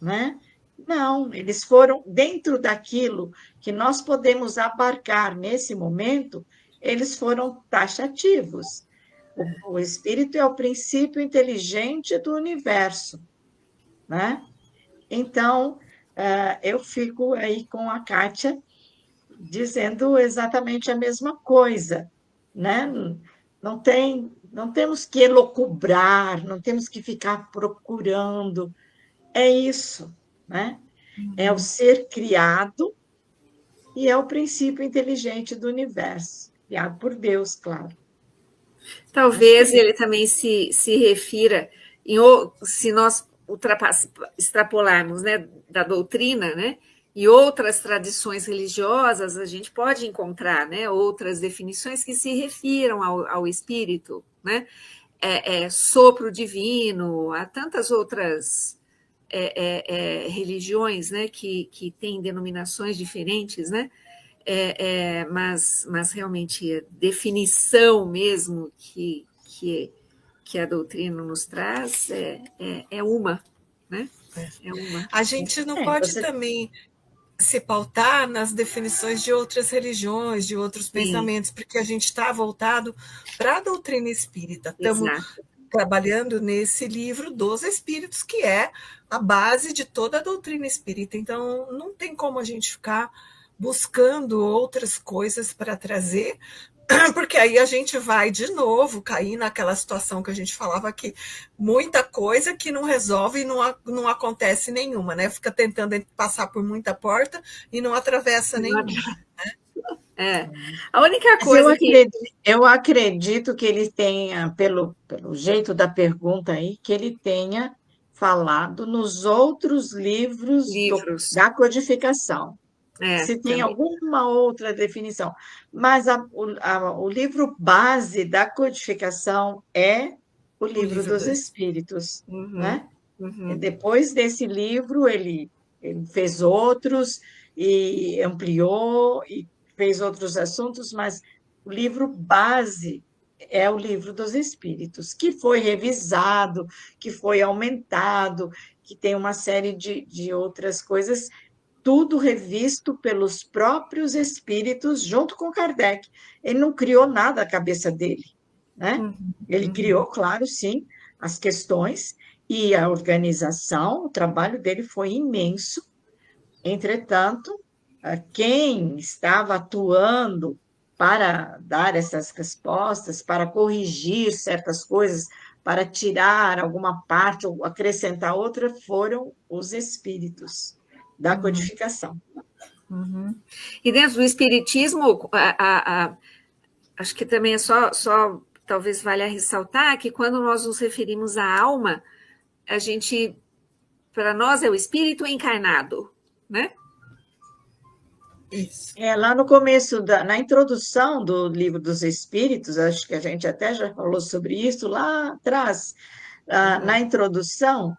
né? Não, eles foram dentro daquilo que nós podemos abarcar nesse momento, eles foram taxativos. O espírito é o princípio inteligente do universo, né? Então, eu fico aí com a Kátia dizendo exatamente a mesma coisa, né? Não temos que elocubrar, não temos que ficar procurando. É isso, né? É o ser criado e é o princípio inteligente do universo, criado por Deus, claro. Talvez ele também se refira, se nós extrapolarmos, né, da doutrina, né, e outras tradições religiosas, a gente pode encontrar, né, outras definições que se refiram ao espírito, né, sopro divino, há tantas outras religiões, né, que têm denominações diferentes, né, mas realmente a definição mesmo que a doutrina nos traz é uma, né? É uma. A gente não pode também se pautar nas definições de outras religiões, de outros Sim. pensamentos, porque a gente está voltado para a doutrina espírita. Estamos Exato. trabalhando nesse livro dos Espíritos, que é a base de toda a doutrina espírita. Então, não tem como a gente ficar buscando outras coisas para trazer, porque aí a gente vai de novo cair naquela situação que a gente falava, que muita coisa que não resolve e não acontece nenhuma, né? Fica tentando passar por muita porta e não atravessa nenhuma. É. A única Mas coisa eu acredito que ele tenha, pelo jeito da pergunta aí, que ele tenha falado nos outros livros livros. da codificação. Se tem também. alguma outra definição. Mas o livro base da codificação é o livro dos Espíritos, né? E depois desse livro, ele fez outros e ampliou e fez outros assuntos, mas o livro base é o livro dos Espíritos, que foi revisado, que foi aumentado, que tem uma série de outras coisas, tudo revisto pelos próprios espíritos junto com Kardec. Ele não criou nada da cabeça dele, né? Ele criou, claro, sim, as questões e a organização, o trabalho dele foi imenso. Entretanto, quem estava atuando para dar essas respostas, para corrigir certas coisas, para tirar alguma parte ou acrescentar outra, foram os espíritos da codificação. E dentro do espiritismo, acho que também é só talvez valha ressaltar que quando nós nos referimos à alma, a gente, para nós, é o espírito encarnado, né? Isso. Lá no começo, na introdução do Livro dos Espíritos, acho que a gente até já falou sobre isso lá atrás, na introdução,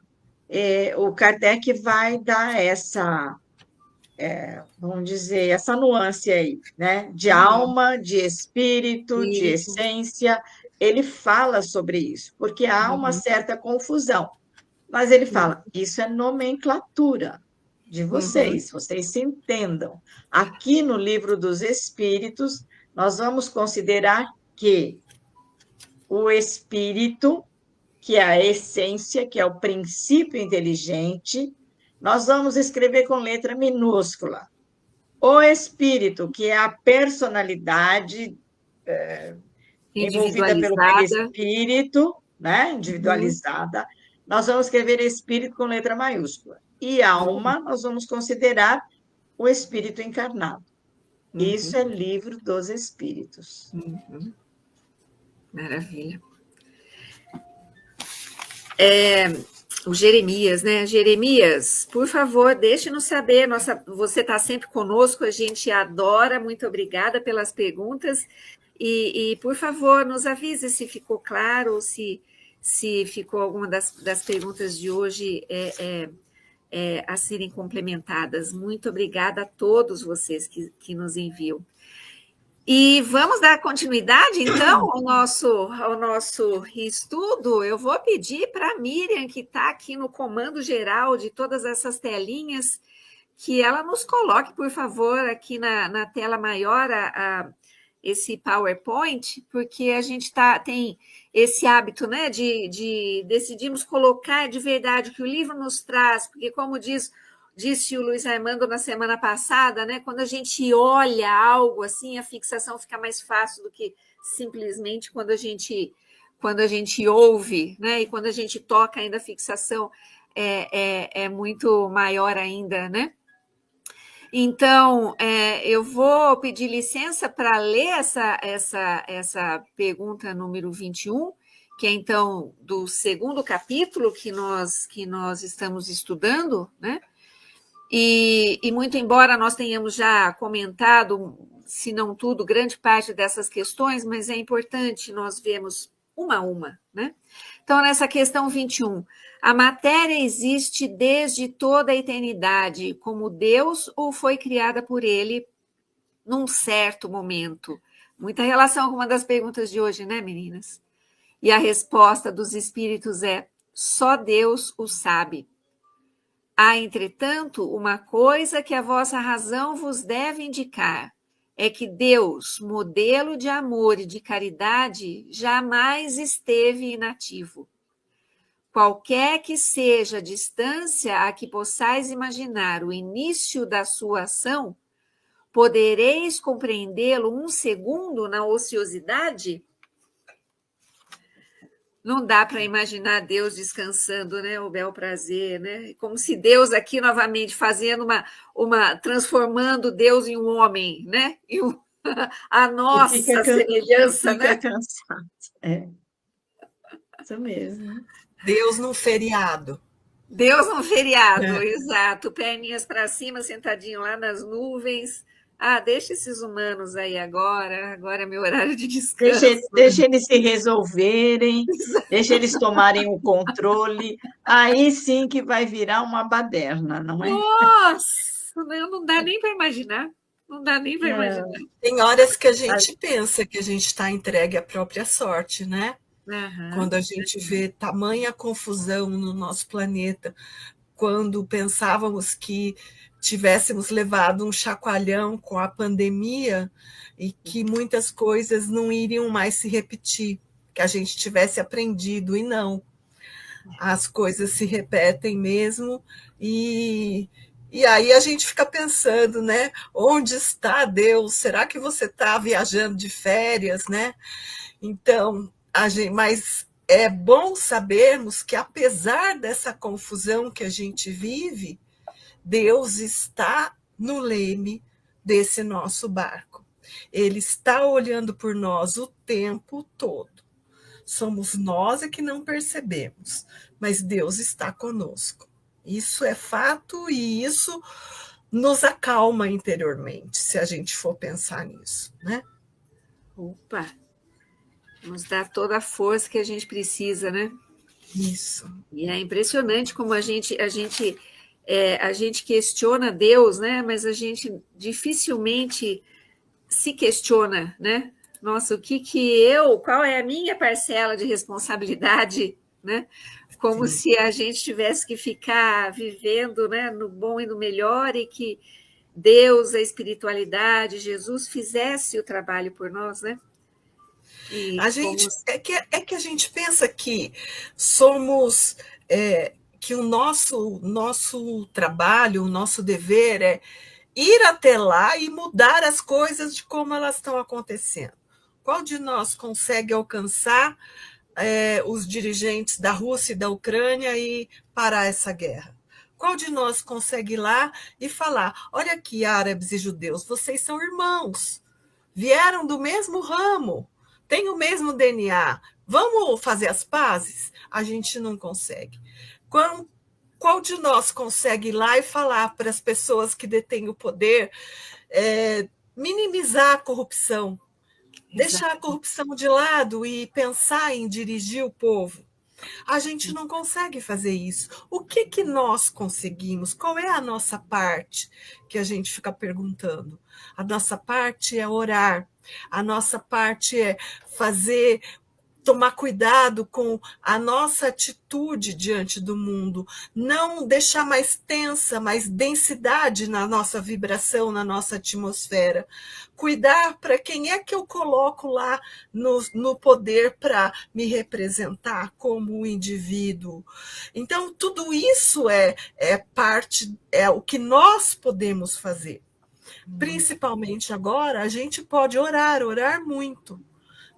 o Kardec vai dar essa, vamos dizer, essa nuance aí, né? De alma, de espírito, de essência. Ele fala sobre isso, porque há uma certa confusão. Mas ele fala, isso é nomenclatura de vocês, vocês se entendam. Aqui no Livro dos Espíritos, nós vamos considerar que o espírito, que é a essência, que é o princípio inteligente, nós vamos escrever com letra minúscula. O espírito, que é a personalidade envolvida pelo perispírito, né? Individualizada, nós vamos escrever espírito com letra maiúscula. E alma, nós vamos considerar o espírito encarnado. Isso é Livro dos Espíritos. Maravilha. O Jeremias, né? Jeremias, por favor, deixe-nos saber. Você está sempre conosco, a gente adora. Muito obrigada pelas perguntas. E por favor, nos avise se ficou claro ou se ficou alguma das perguntas de hoje a serem complementadas. Muito obrigada a todos vocês que nos enviam. E vamos dar continuidade, então, ao nosso estudo. Eu vou pedir para a Miriam, que está aqui no comando geral de todas essas telinhas, que ela nos coloque, por favor, aqui na tela maior esse PowerPoint, porque a gente tem esse hábito, né, de decidimos colocar de verdade o que o livro nos traz, porque, como disse o Luiz Armando na semana passada, né, quando a gente olha algo assim, a fixação fica mais fácil do que simplesmente quando a gente ouve, né, e quando a gente toca ainda a fixação é muito maior ainda, né? Então, eu vou pedir licença para ler essa pergunta número 21, que é, então, do segundo capítulo que nós estamos estudando, né? E muito embora nós tenhamos já comentado, se não tudo, grande parte dessas questões, mas é importante nós vermos uma a uma, né? Então, nessa questão 21, a matéria existe desde toda a eternidade, como Deus ou foi criada por ele num certo momento? Muita relação com uma das perguntas de hoje, né, meninas? E a resposta dos espíritos é: só Deus o sabe. Há, entretanto, uma coisa que a vossa razão vos deve indicar, é que Deus, modelo de amor e de caridade, jamais esteve inativo. Qualquer que seja a distância a que possais imaginar o início da sua ação, podereis compreendê-lo um segundo na ociosidade? Não dá para imaginar Deus descansando, né? O bel prazer, né? Como se Deus aqui novamente fazendo transformando Deus em um homem, né? A nossa semelhança, fica né? cansado. É, isso mesmo. Deus num feriado. Deus num feriado, exato. Perninhas para cima, sentadinho lá nas nuvens. Ah, deixa esses humanos aí agora é meu horário de descanso. Deixa eles se resolverem, deixa eles tomarem o controle, aí sim que vai virar uma baderna, não é? Nossa, não dá nem para imaginar. Não dá nem para imaginar. Tem horas que a gente pensa que a gente está entregue à própria sorte, né? Uhum. Quando a gente vê tamanha confusão no nosso planeta, quando pensávamos que tivéssemos levado um chacoalhão com a pandemia e que muitas coisas não iriam mais se repetir, que a gente tivesse aprendido, e não. As coisas se repetem mesmo, e aí a gente fica pensando, né? Onde está Deus? Será que você está viajando de férias, né? Então, mas é bom sabermos que, apesar dessa confusão que a gente vive, Deus está no leme desse nosso barco. Ele está olhando por nós o tempo todo. Somos nós que não percebemos, mas Deus está conosco. Isso é fato e isso nos acalma interiormente, se a gente for pensar nisso, né? Opa! Nos dá toda a força que a gente precisa, né? Isso. E é impressionante como a gente questiona Deus, né? Mas a gente dificilmente se questiona, né? Nossa, qual é a minha parcela de responsabilidade, né? Como se a gente tivesse que ficar vivendo, né, no bom e no melhor, e que Deus, a espiritualidade, Jesus fizesse o trabalho por nós, né? É que a gente pensa que somos, que o nosso trabalho, o nosso dever é ir até lá e mudar as coisas de como elas estão acontecendo. Qual de nós consegue alcançar os dirigentes da Rússia e da Ucrânia e parar essa guerra? Qual de nós consegue ir lá e falar, olha aqui, árabes e judeus, vocês são irmãos, vieram do mesmo ramo, têm o mesmo DNA, vamos fazer as pazes? A gente não consegue. Qual de nós consegue ir lá e falar para as pessoas que detêm o poder, minimizar a corrupção, deixar a corrupção de lado e pensar em dirigir o povo? A gente não consegue fazer isso. O que nós conseguimos? Qual é a nossa parte? Que a gente fica perguntando. A nossa parte é orar. A nossa parte é tomar cuidado com a nossa atitude diante do mundo, não deixar mais tensa, mais densidade na nossa vibração, na nossa atmosfera. Cuidar para quem é que eu coloco lá no poder para me representar como indivíduo. Então, tudo isso é o que nós podemos fazer. Principalmente agora, a gente pode orar muito.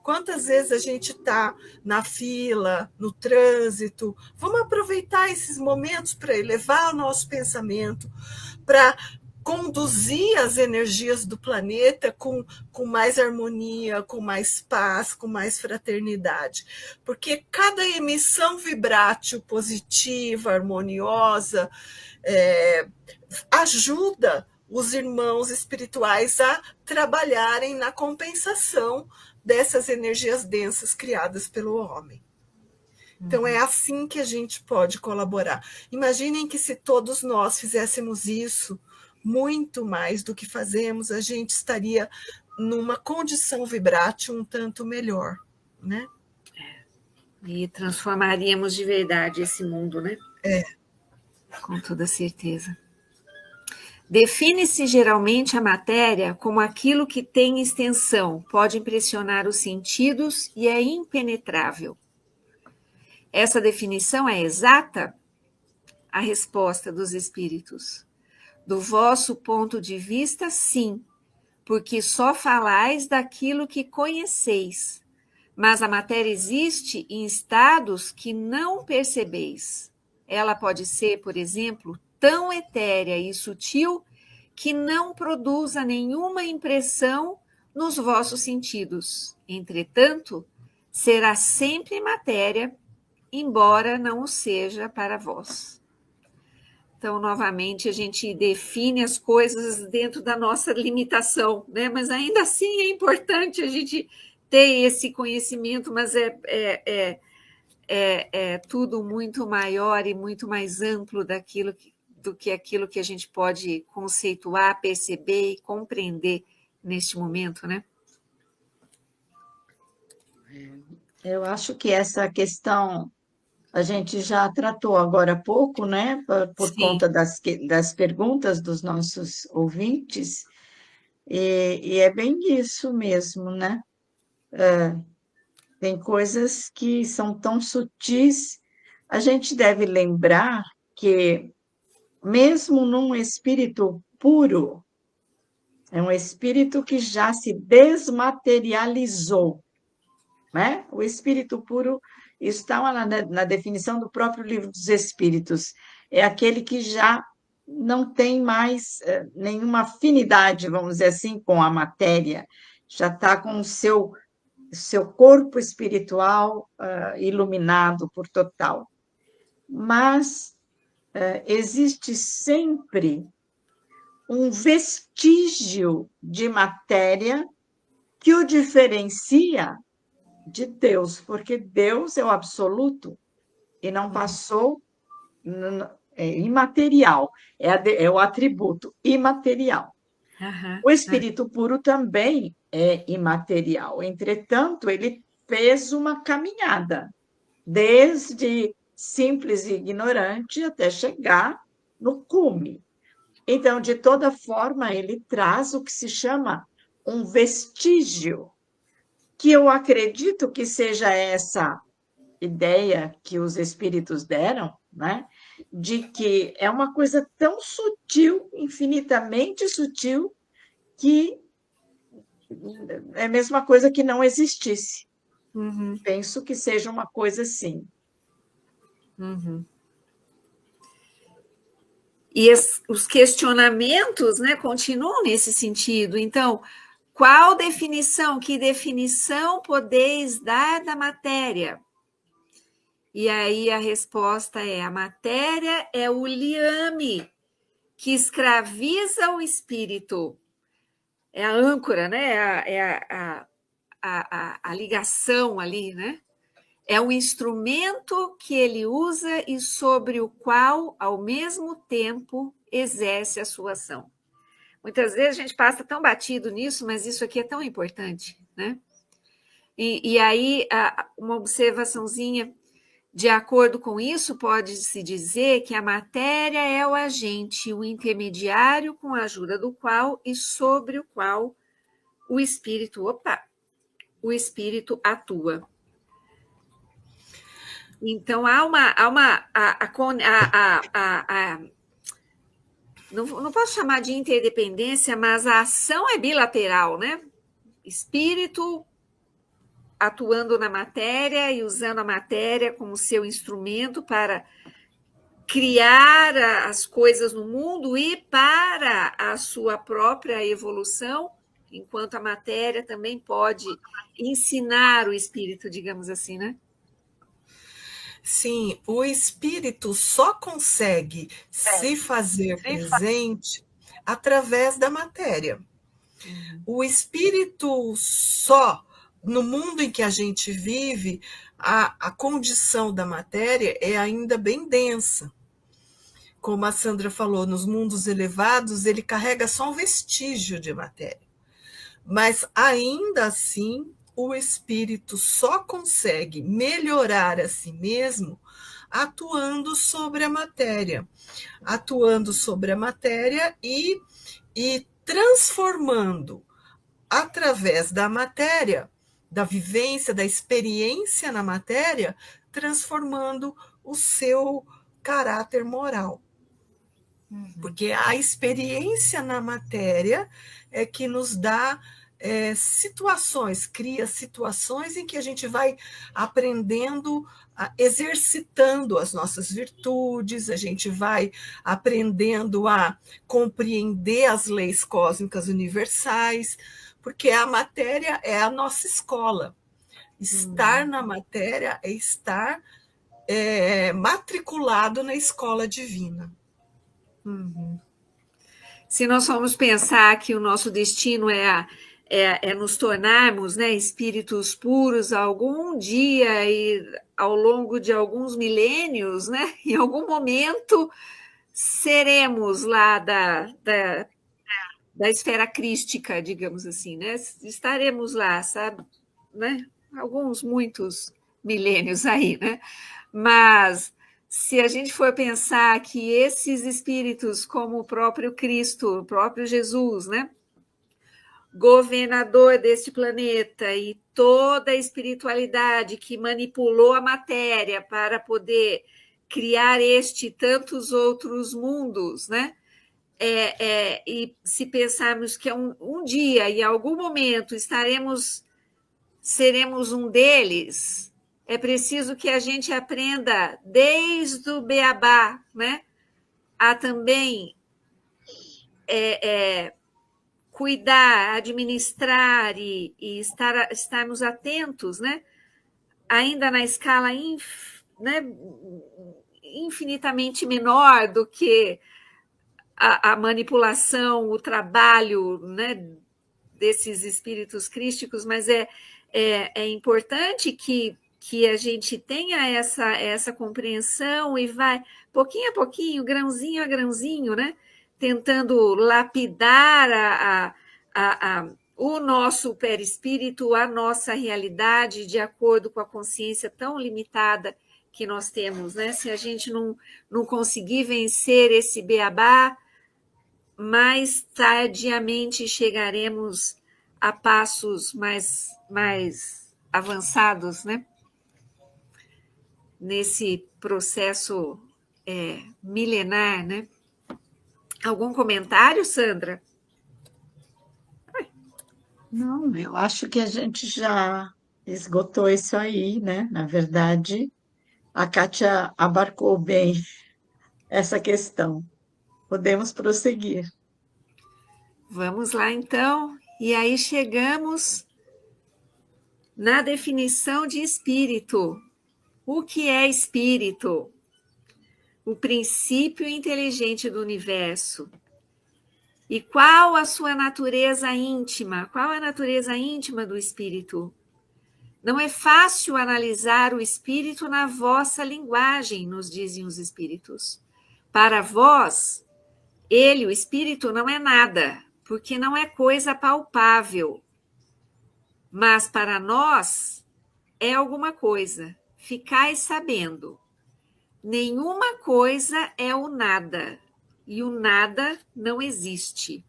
Quantas vezes a gente está na fila, no trânsito? Vamos aproveitar esses momentos para elevar o nosso pensamento, para conduzir as energias do planeta com mais harmonia, com mais paz, com mais fraternidade. Porque cada emissão vibrátil positiva, harmoniosa, ajuda os irmãos espirituais a trabalharem na compensação dessas energias densas criadas pelo homem. Então, é assim que a gente pode colaborar. Imaginem que se todos nós fizéssemos isso, muito mais do que fazemos, a gente estaria numa condição vibrátil um tanto melhor, né? E transformaríamos de verdade esse mundo, né? Com toda certeza. Define-se geralmente a matéria como aquilo que tem extensão, pode impressionar os sentidos e é impenetrável. Essa definição é exata? A resposta dos espíritos. Do vosso ponto de vista, sim, porque só falais daquilo que conheceis, mas a matéria existe em estados que não percebeis. Ela pode ser, por exemplo, tão etérea e sutil que não produza nenhuma impressão nos vossos sentidos. Entretanto, será sempre matéria, embora não o seja para vós. Então, novamente, a gente define as coisas dentro da nossa limitação, né? Mas ainda assim é importante a gente ter esse conhecimento, mas é tudo muito maior e muito mais amplo do que aquilo que a gente pode conceituar, perceber e compreender neste momento, né? Eu acho que essa questão a gente já tratou agora há pouco, né? Por Sim. conta das perguntas dos nossos ouvintes, e é bem isso mesmo, né? Tem coisas que são tão sutis. A gente deve lembrar que, mesmo num espírito puro, é um espírito que já se desmaterializou, né? O espírito puro está na definição do próprio Livro dos Espíritos. É aquele que já não tem mais nenhuma afinidade, vamos dizer assim, com a matéria, já está com o seu corpo espiritual iluminado por total. Mas existe sempre um vestígio de matéria que o diferencia de Deus, porque Deus é o absoluto e não passou, é imaterial, é o atributo imaterial. O espírito puro também é imaterial, entretanto, ele fez uma caminhada, desde simples e ignorante até chegar no cume. Então, de toda forma, ele traz o que se chama um vestígio, que eu acredito que seja essa ideia que os espíritos deram, né? De que é uma coisa tão sutil, infinitamente sutil, que é a mesma coisa que não existisse. Uhum. Penso que seja uma coisa assim. Uhum. E os questionamentos, né, continuam nesse sentido. Então, qual definição, que definição podeis dar da matéria? E aí a resposta é: a matéria é o liame que escraviza o espírito. É a âncora, né? A ligação ali, né? É um instrumento que ele usa e sobre o qual, ao mesmo tempo, exerce a sua ação. Muitas vezes a gente passa tão batido nisso, mas isso aqui é tão importante, né? E aí, uma observaçãozinha, de acordo com isso, pode-se dizer que a matéria é o agente, o intermediário com a ajuda do qual e sobre o qual o espírito atua. Então, não posso chamar de interdependência, mas a ação é bilateral, né? Espírito atuando na matéria e usando a matéria como seu instrumento para criar as coisas no mundo e para a sua própria evolução, enquanto a matéria também pode ensinar o espírito, digamos assim, né? Sim, o espírito só consegue se fazer presente através da matéria. O espírito só, no mundo em que a gente vive, a condição da matéria é ainda bem densa. Como a Sandra falou, nos mundos elevados ele carrega só um vestígio de matéria. Mas ainda assim, o espírito só consegue melhorar a si mesmo atuando sobre a matéria. Atuando sobre a matéria e transformando, através da matéria, da vivência, da experiência na matéria, transformando o seu caráter moral. Porque a experiência na matéria é que nos dá situações, cria situações em que a gente vai aprendendo, exercitando as nossas virtudes, a gente vai aprendendo a compreender as leis cósmicas universais, porque a matéria é a nossa escola. Estar na matéria é estar matriculado na escola divina. Se nós formos pensar que o nosso destino é nos tornarmos, né, espíritos puros algum dia e ao longo de alguns milênios, né, em algum momento seremos lá da esfera crística, digamos assim, né? Estaremos lá, sabe? Né? Muitos milênios aí, né? Mas se a gente for pensar que esses espíritos, como o próprio Cristo, o próprio Jesus, né? Governador deste planeta e toda a espiritualidade que manipulou a matéria para poder criar este e tantos outros mundos, né? E se pensarmos que um dia, em algum momento, seremos um deles, é preciso que a gente aprenda desde o beabá, né? A também cuidar, administrar e estarmos atentos, né? Ainda na escala né? Infinitamente menor do que a manipulação, o trabalho, né, desses espíritos crísticos, mas é importante que a gente tenha essa compreensão e vai, pouquinho a pouquinho, grãozinho a grãozinho, né, tentando lapidar o nosso perispírito, a nossa realidade, de acordo com a consciência tão limitada que nós temos, né? Se a gente não conseguir vencer esse beabá, mais tardiamente chegaremos a passos mais avançados, né? Nesse processo milenar, né? Algum comentário, Sandra? Não, eu acho que a gente já esgotou isso aí, né? Na verdade, a Kátia abarcou bem essa questão. Podemos prosseguir. Vamos lá, então. E aí chegamos na definição de espírito. O que é espírito? O princípio inteligente do universo. E qual a sua natureza íntima? Qual a natureza íntima do espírito? Não é fácil analisar o espírito na vossa linguagem, nos dizem os espíritos. Para vós, ele, o espírito, não é nada, porque não é coisa palpável. Mas para nós, é alguma coisa. Ficai sabendo. Nenhuma coisa é o nada, e o nada não existe.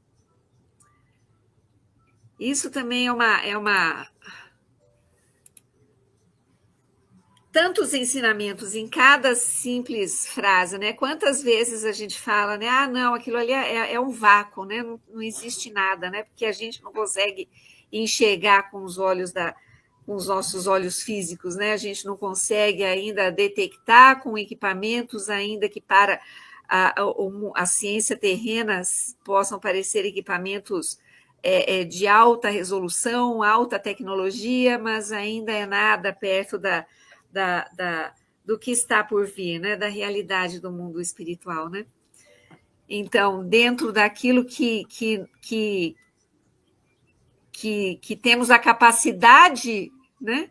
Isso também é uma tantos ensinamentos em cada simples frase, né? Quantas vezes a gente fala, né? Ah, não, aquilo ali é um vácuo, né? Não existe nada, né? Porque a gente não consegue enxergar com os olhos com os nossos olhos físicos, né? A gente não consegue ainda detectar com equipamentos, ainda que para a ciência terrena possam parecer equipamentos de alta resolução, alta tecnologia, mas ainda é nada perto do que está por vir, né? Da realidade do mundo espiritual, né? Então, dentro daquilo que temos a capacidade, né,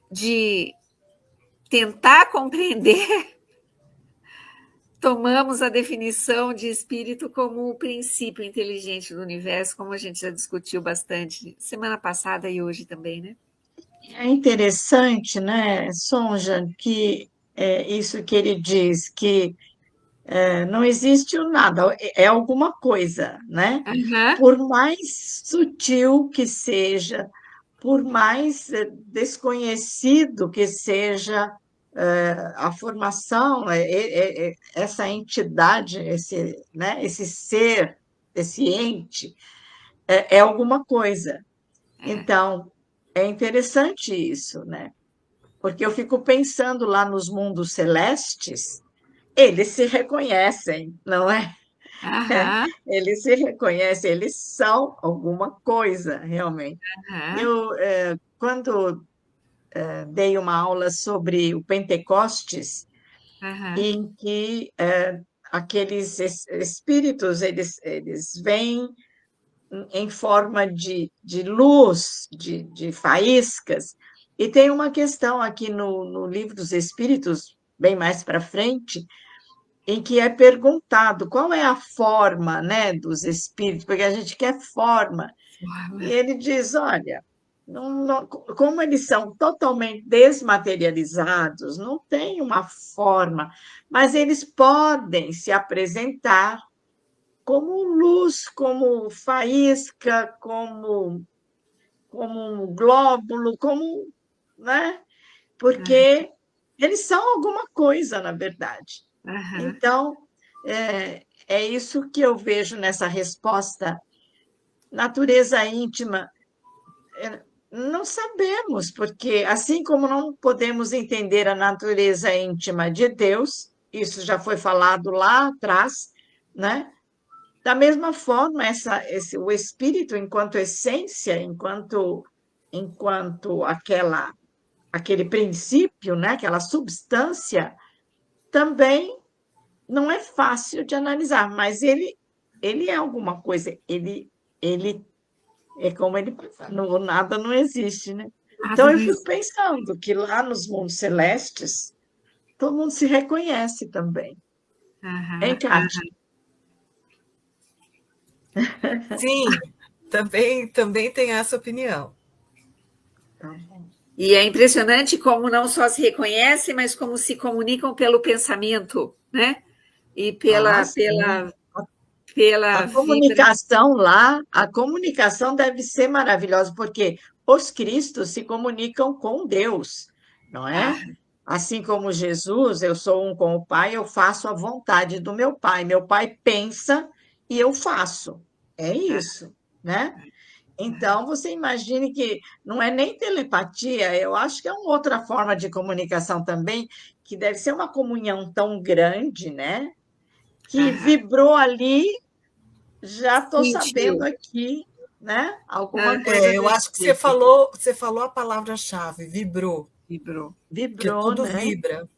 de tentar compreender, tomamos a definição de espírito como o princípio inteligente do universo, como a gente já discutiu bastante semana passada e hoje também, né? É interessante, né, Sonja, que isso que ele diz, que não existe o nada, é alguma coisa, né? Aham, Por mais sutil que seja, por mais desconhecido que seja a formação, essa entidade, né, esse ser, esse ente, é alguma coisa. Então, é interessante isso, né? Porque eu fico pensando lá nos mundos celestes, eles se reconhecem, não é? aham, Eles se reconhecem, eles são alguma coisa, realmente. aham, Eu, quando dei uma aula sobre o Pentecostes, aham, em que aqueles espíritos eles vêm em forma de luz, de faíscas, e tem uma questão aqui no Livro dos Espíritos, bem mais para frente, em que é perguntado qual é a forma, né, dos espíritos, porque a gente quer forma. E ele diz: olha, como eles são totalmente desmaterializados, não tem uma forma, mas eles podem se apresentar como luz, como faísca, como um glóbulo, como, né? Porque eles são alguma coisa, na verdade. aham. Então, é isso que eu vejo nessa resposta. Natureza íntima, não sabemos, porque assim como não podemos entender a natureza íntima de Deus, isso já foi falado lá atrás, né? Da mesma forma, o espírito, enquanto essência, enquanto aquele princípio, né? Aquela substância, também não é fácil de analisar, mas ele é alguma coisa, ele é como ele no nada não existe, né? Nada Então eu não fico existe. pensando que lá nos mundos celestes todo mundo se reconhece também. Hein, Aham, Kátia? aham. Sim, também tem essa opinião. Tá bom. E é impressionante como não só se reconhecem, mas como se comunicam pelo pensamento, né? E Ah, pela, sim. pela, pela vibra. A comunicação deve ser maravilhosa, porque os cristos se comunicam com Deus, não é? Ah, Assim como Jesus, eu sou um com o Pai, eu faço a vontade do meu Pai. Meu Pai pensa e eu faço. É isso, né? Então, você imagine que não é nem telepatia, eu acho que é uma outra forma de comunicação também, que deve ser uma comunhão tão grande, né? Que aham. vibrou ali, já estou sabendo Sentiu. aqui, né? Alguma Aham. coisa Eu desse acho que tipo. você falou a palavra-chave, vibrou, Vibrou. que Vibrou, tudo né? vibra.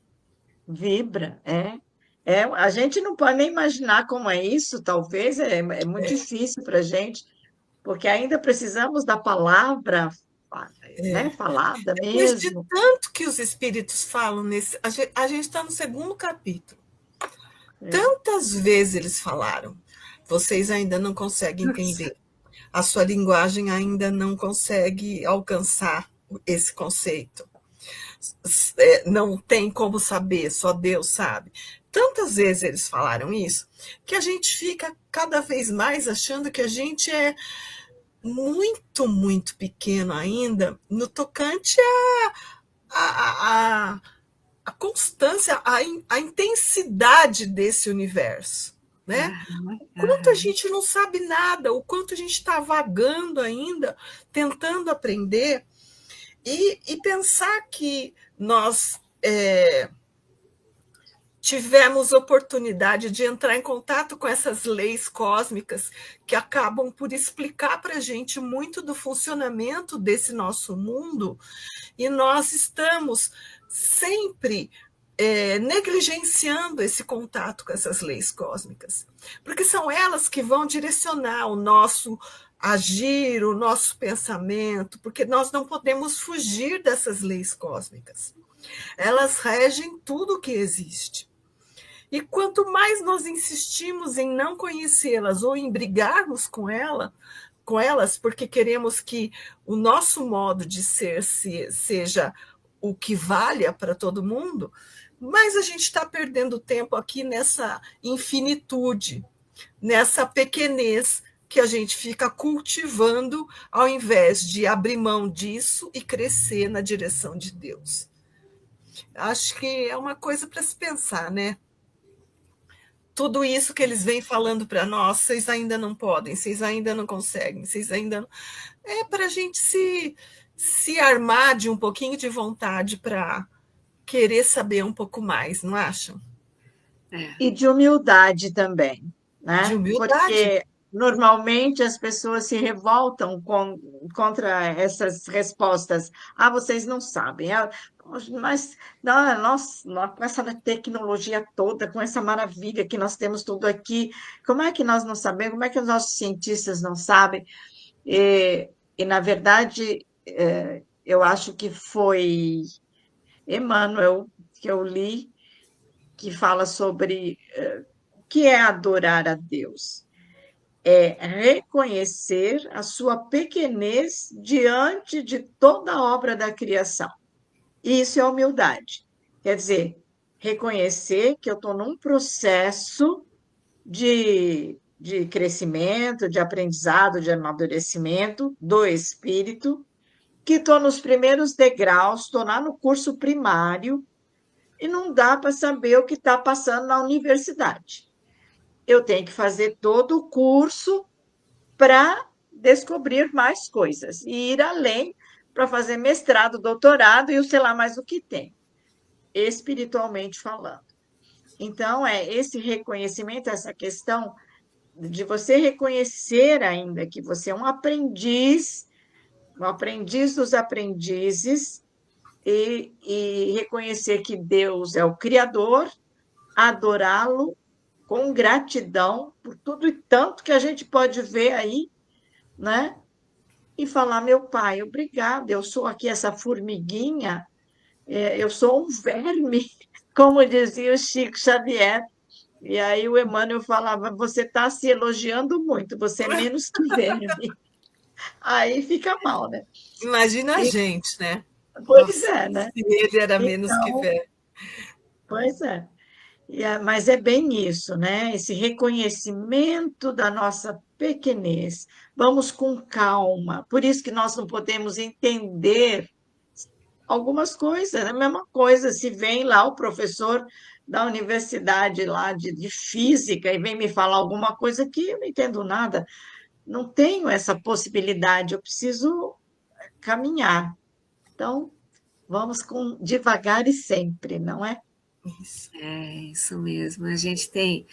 Vibra, é. A gente não pode nem imaginar como é isso, talvez, é muito difícil para a gente, porque ainda precisamos da palavra, né? Falada Depois de mesmo. tanto que os espíritos falam nesse. A gente está no segundo capítulo. É. Tantas vezes eles falaram. Vocês ainda não conseguem entender. A sua linguagem ainda não consegue alcançar esse conceito. Não tem como saber, só Deus sabe. Tantas vezes eles falaram isso, que a gente fica cada vez mais achando que a gente é muito, muito pequeno ainda no tocante à a constância, a intensidade desse universo. Né? Aham, O quanto a aham. gente não sabe nada, o quanto a gente está vagando ainda, tentando aprender, e pensar que nós tivemos oportunidade de entrar em contato com essas leis cósmicas que acabam por explicar para a gente muito do funcionamento desse nosso mundo, e nós estamos sempre negligenciando esse contato com essas leis cósmicas, porque são elas que vão direcionar o nosso agir, o nosso pensamento, porque nós não podemos fugir dessas leis cósmicas. Elas regem tudo que existe. E quanto mais nós insistimos em não conhecê-las ou em brigarmos com elas, porque queremos que o nosso modo de ser seja o que valha para todo mundo, Mas a gente está perdendo tempo aqui nessa infinitude, nessa pequenez que a gente fica cultivando ao invés de abrir mão disso e crescer na direção de Deus. Acho que é uma coisa para se pensar, né? Tudo isso que eles vêm falando para nós, vocês ainda não podem, vocês ainda não conseguem, vocês ainda não... É para a gente se armar de um pouquinho de vontade para querer saber um pouco mais, não acham? E de humildade também, né? De humildade. Porque normalmente as pessoas se revoltam contra essas respostas. Ah, vocês não sabem. Mas nós, com essa tecnologia toda, com essa maravilha que nós temos tudo aqui, como é que nós não sabemos? Como é que os nossos cientistas não sabem? Na verdade, eu acho que foi Emmanuel que eu li, que fala sobre o que é adorar a Deus. É reconhecer a sua pequenez diante de toda a obra da criação. Isso é humildade. Quer dizer, reconhecer que eu estou num processo de crescimento, de aprendizado, de amadurecimento do espírito, que estou nos primeiros degraus, estou lá no curso primário, e não dá para saber o que está passando na universidade. Eu tenho que fazer todo o curso para descobrir mais coisas e ir além para fazer mestrado, doutorado e o sei lá mais o que tem, espiritualmente falando. Então, esse reconhecimento, essa questão de você reconhecer ainda que você é um aprendiz dos aprendizes, e reconhecer que Deus é o Criador, adorá-lo com gratidão por tudo e tanto que a gente pode ver aí, né? E falar, meu Pai, obrigado, eu sou aqui essa formiguinha, eu sou um verme, como dizia o Chico Xavier. E aí o Emmanuel falava, você está se elogiando muito, você é menos que verme. Aí fica mal, né? Imagina a gente, né? Pois é, né? Se ele era menos que velho. Pois é. Mas é bem isso, né? Esse reconhecimento da nossa pequenez. Vamos com calma. Por isso que nós não podemos entender algumas coisas. É a mesma coisa se vem lá o professor da universidade lá de física e vem me falar alguma coisa que eu não entendo nada. Não tenho essa possibilidade, eu preciso caminhar. Então, vamos devagar e sempre, não é? Isso mesmo. A gente tem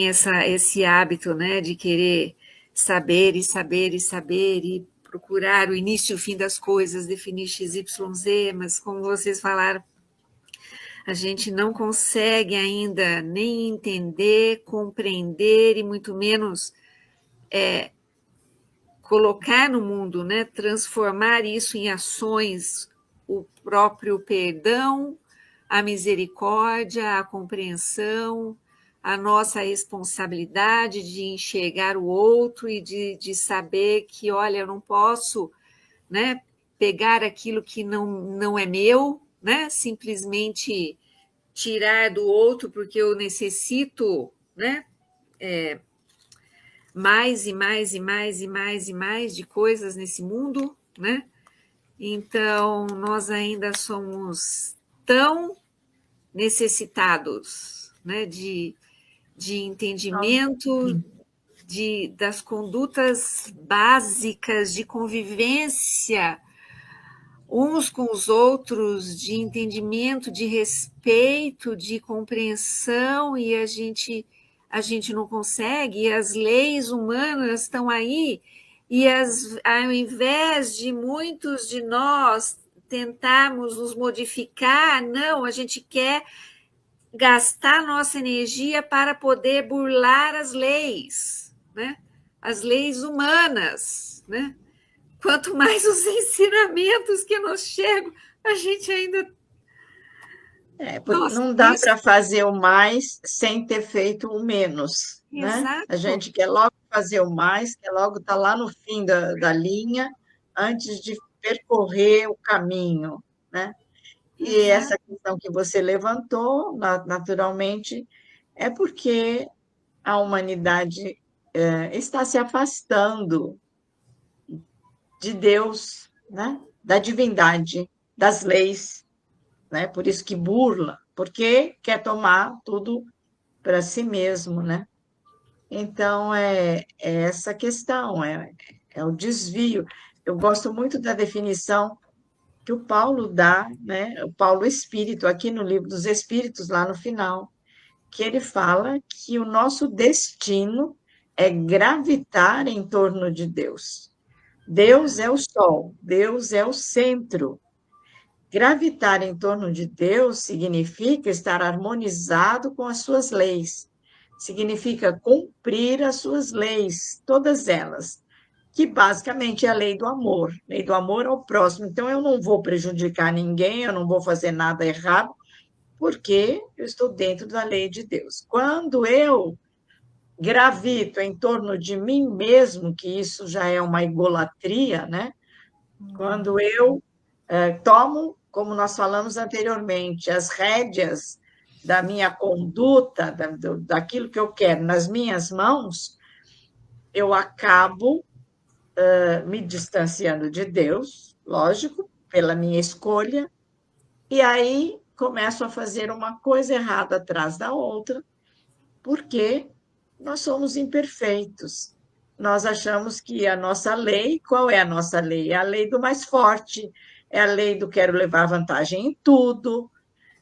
esse hábito, né, de querer saber e saber e saber e procurar o início e o fim das coisas, definir XYZ, mas como vocês falaram, a gente não consegue ainda nem entender, compreender e muito menos colocar no mundo, né, transformar isso em ações, o próprio perdão, a misericórdia, a compreensão, a nossa responsabilidade de enxergar o outro e de saber que, olha, eu não posso, né, pegar aquilo que não é meu, né, simplesmente tirar do outro porque eu necessito, né, mais e mais e mais e mais e mais de coisas nesse mundo, né? Então, nós ainda somos tão necessitados, né, de entendimento das condutas básicas de convivência uns com os outros, de entendimento, de respeito, de compreensão, e a gente não consegue, e as leis humanas estão aí, e ao invés de muitos de nós tentarmos nos modificar, não, a gente quer gastar nossa energia para poder burlar as leis, né? As leis humanas, né? Quanto mais os ensinamentos que nos chegam, a gente ainda... Não dá para fazer o mais sem ter feito o menos, né? Exato. A gente quer logo fazer o mais, quer logo estar lá no fim da linha, antes de percorrer o caminho, né? E essa questão que você levantou, naturalmente, é porque a humanidade está se afastando de Deus, né? Da divindade, das leis, né? Por isso que burla, porque quer tomar tudo para si mesmo, né? Então, é essa questão, é o desvio. Eu gosto muito da definição que o Paulo dá, né? O Paulo Espírito, aqui no Livro dos Espíritos, lá no final, que ele fala que o nosso destino é gravitar em torno de Deus. Deus é o sol, Deus é o centro. Gravitar em torno de Deus significa estar harmonizado com as suas leis, significa cumprir as suas leis, todas elas, que basicamente é a lei do amor ao próximo. Então, eu não vou prejudicar ninguém, eu não vou fazer nada errado, porque eu estou dentro da lei de Deus. Quando eu gravito em torno de mim mesmo, que isso já é uma idolatria, né? Quando eu tomo, como nós falamos anteriormente, as rédeas da minha conduta, daquilo que eu quero nas minhas mãos, eu acabo me distanciando de Deus, lógico, pela minha escolha, e aí começo a fazer uma coisa errada atrás da outra, porque nós somos imperfeitos. Nós achamos que a nossa lei, qual é a nossa lei? É a lei do mais forte, é a lei do quero levar vantagem em tudo,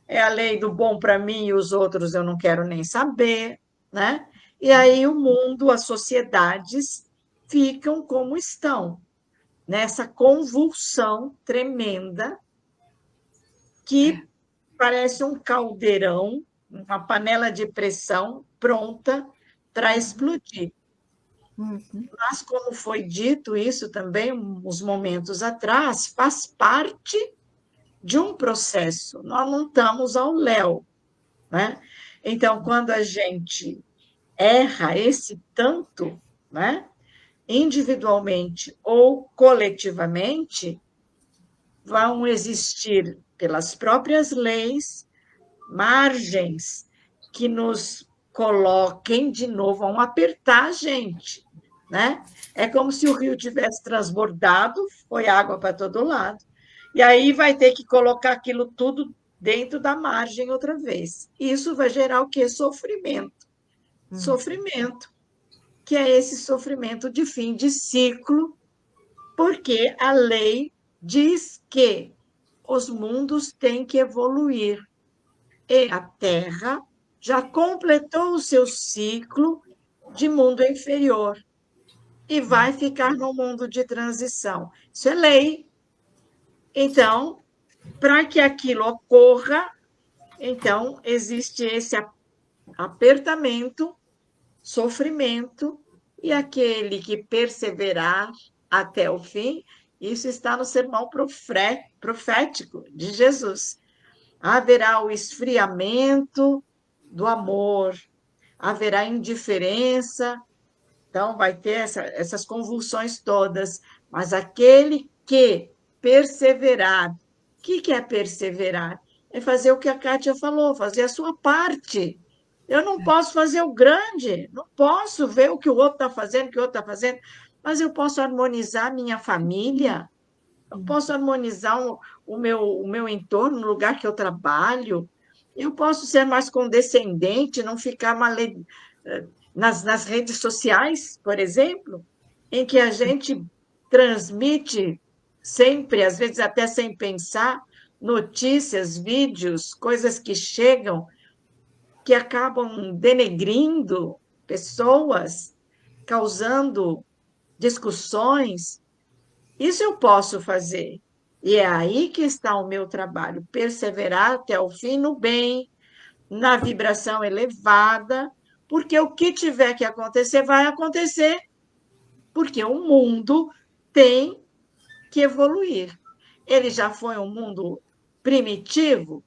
é a lei do bom para mim e os outros eu não quero nem saber, né? E aí o mundo, as sociedades ficam como estão, nessa convulsão tremenda que parece um caldeirão, uma panela de pressão pronta para explodir. Mas, como foi dito isso também uns momentos atrás, faz parte de um processo. Nós não estamos ao léu, né? Então, quando a gente erra esse tanto, né, individualmente ou coletivamente, vão existir, pelas próprias leis, margens que nos coloquem de novo, vão apertar a gente, né? É como se o rio tivesse transbordado, foi água para todo lado, e aí vai ter que colocar aquilo tudo dentro da margem outra vez. Isso vai gerar o quê? Sofrimento. Sofrimento, que é esse sofrimento de fim de ciclo, porque a lei diz que os mundos têm que evoluir. E a Terra já completou o seu ciclo de mundo inferior e vai ficar no mundo de transição. Isso é lei. Então, para que aquilo ocorra, então existe esse apertamento, sofrimento, e aquele que perseverar até o fim, isso está no sermão profético de Jesus. Haverá o esfriamento do amor, haverá indiferença, então vai ter essas convulsões todas, mas aquele que perseverar, o que é perseverar? É fazer o que a Kátia falou, fazer a sua parte. Eu não posso fazer o grande, não posso ver o que o outro está fazendo, o que o outro está fazendo, mas eu posso harmonizar a minha família, eu posso harmonizar o meu entorno, no lugar que eu trabalho, eu posso ser mais condescendente, não ficar nas redes sociais, por exemplo, em que a gente transmite sempre, às vezes até sem pensar, notícias, vídeos, coisas que chegam, que acabam denegrindo pessoas, causando discussões. Isso eu posso fazer. E é aí que está o meu trabalho, perseverar até o fim no bem, na vibração elevada, porque o que tiver que acontecer, vai acontecer, porque o mundo tem que evoluir. Ele já foi um mundo primitivo,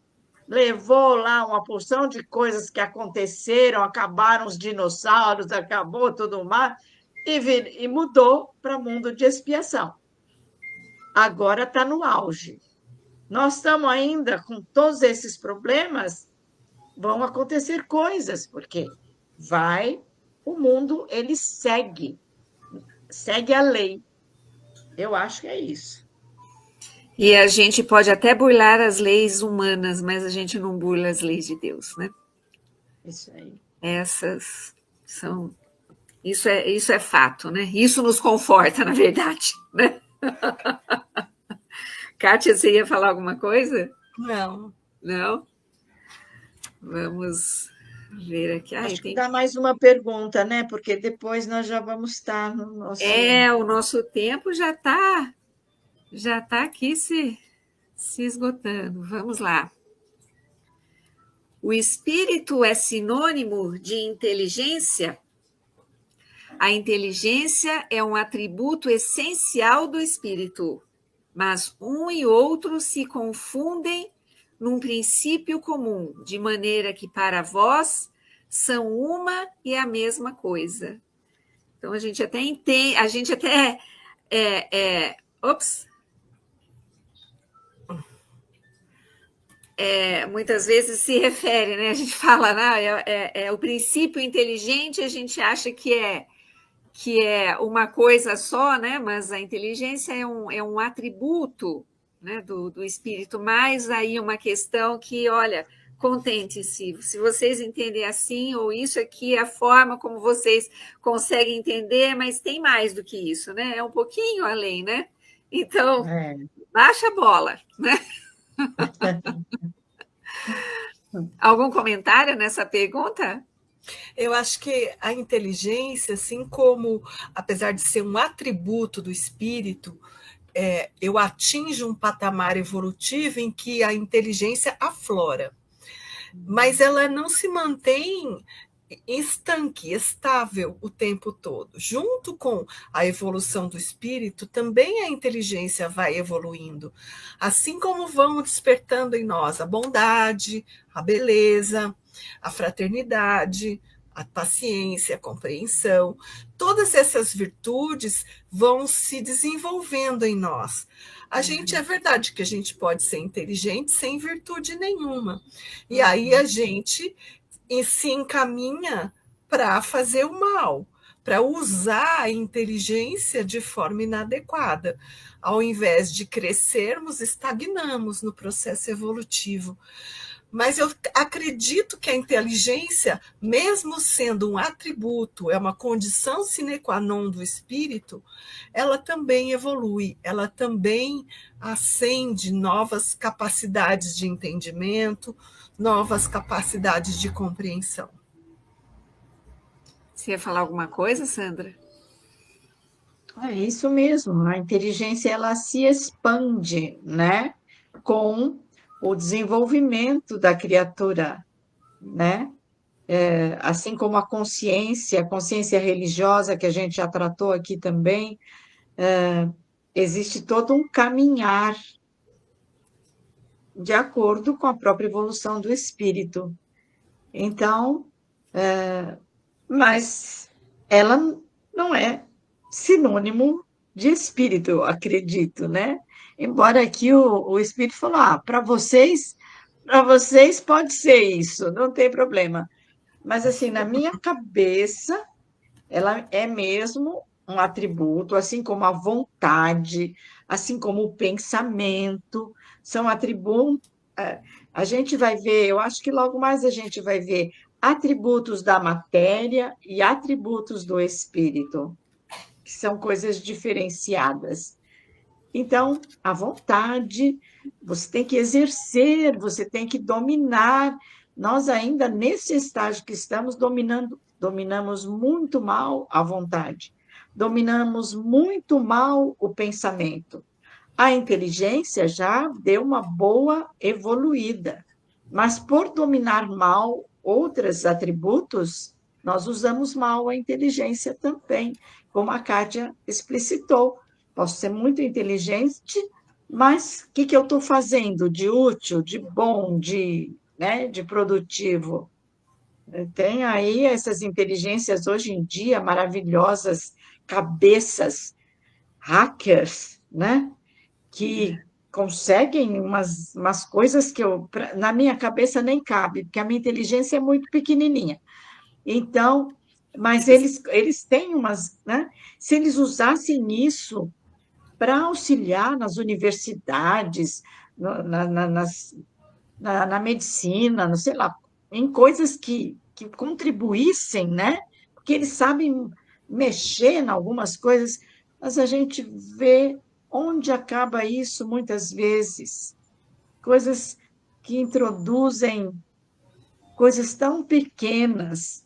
levou lá uma porção de coisas que aconteceram, acabaram os dinossauros, acabou tudo mais, e mudou para mundo de expiação. Agora está no auge. nós estamos ainda com todos esses problemas, vão acontecer coisas, porque o mundo, ele segue a lei. Eu acho que é isso. E a gente pode até burlar as leis humanas, mas a gente não burla as leis de Deus, né? Isso aí. Essas são... Isso é fato, né? Isso nos conforta, na verdade, né? Kátia, você ia falar alguma coisa? Não. Não? Vamos ver aqui. Acho que dá mais uma pergunta, né? Porque depois nós já vamos estar no nosso... O nosso tempo já está aqui se esgotando. Vamos lá. O espírito é sinônimo de inteligência? A inteligência é um atributo essencial do espírito, mas um e outro se confundem num princípio comum, de maneira que para vós são uma e a mesma coisa. Então a gente até entende, muitas vezes se refere, né? A gente fala, o princípio inteligente, a gente acha que é uma coisa só, né? Mas a inteligência é um atributo, né, do espírito, mais aí uma questão que, olha, contente-se, se vocês entendem assim, ou isso aqui é a forma como vocês conseguem entender, mas tem mais do que isso, né? É um pouquinho além, né? Então, baixa a bola, né? Algum comentário nessa pergunta? Eu acho que a inteligência, assim como, apesar de ser um atributo do espírito, eu atinjo um patamar evolutivo em que a inteligência aflora, mas ela não se mantém estanque, estável o tempo todo. Junto com a evolução do espírito, também a inteligência vai evoluindo, assim como vão despertando em nós a bondade, a beleza, a fraternidade, a paciência, a compreensão. Todas essas virtudes vão se desenvolvendo em nós. A gente, é verdade que a gente pode ser inteligente sem virtude nenhuma. E aí a gente se encaminha para fazer o mal, para usar a inteligência de forma inadequada. Ao invés de crescermos, estagnamos no processo evolutivo. Mas eu acredito que a inteligência, mesmo sendo um atributo, é uma condição sine qua non do espírito, ela também evolui, ela também acende novas capacidades de entendimento, novas capacidades de compreensão. Você ia falar alguma coisa, Sandra? É isso mesmo, a inteligência ela se expande, né, com o desenvolvimento da criatura, né? Assim como a consciência religiosa, que a gente já tratou aqui também, existe todo um caminhar de acordo com a própria evolução do espírito. Então, mas ela não é sinônimo de espírito, eu acredito, né? Embora aqui o espírito falou, para vocês pode ser isso, não tem problema. Mas, assim, na minha cabeça, ela é mesmo um atributo, assim como a vontade, assim como o pensamento, são atributos. A gente vai ver, eu acho que logo mais a gente vai ver atributos da matéria e atributos do espírito, que são coisas diferenciadas. Então, a vontade, você tem que exercer, você tem que dominar. Nós ainda, nesse estágio que estamos, dominamos muito mal a vontade, dominamos muito mal o pensamento. A inteligência já deu uma boa evoluída, mas por dominar mal outros atributos, nós usamos mal a inteligência também, como a Kátia explicitou. Posso ser muito inteligente, mas o que eu estou fazendo de útil, de bom, de produtivo? Tem aí essas inteligências hoje em dia maravilhosas, cabeças, hackers, né? Que conseguem umas coisas que na minha cabeça nem cabe, porque a minha inteligência é muito pequenininha. Então, mas eles têm umas, né? Se eles usassem isso para auxiliar nas universidades, na medicina, não sei lá, em coisas que contribuíssem, né? Porque eles sabem mexer em algumas coisas, mas a gente vê onde acaba isso muitas vezes. Coisas que introduzem coisas tão pequenas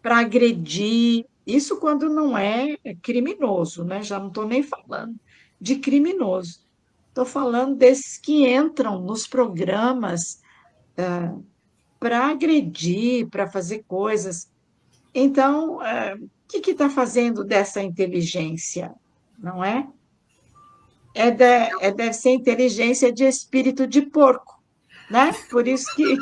para agredir, isso quando não é criminoso, né? Já não estou nem falando de criminoso. Estou falando desses que entram nos programas para agredir, para fazer coisas. Então, o que está fazendo dessa inteligência? Não é? Deve ser inteligência de espírito de porco, né? Por isso que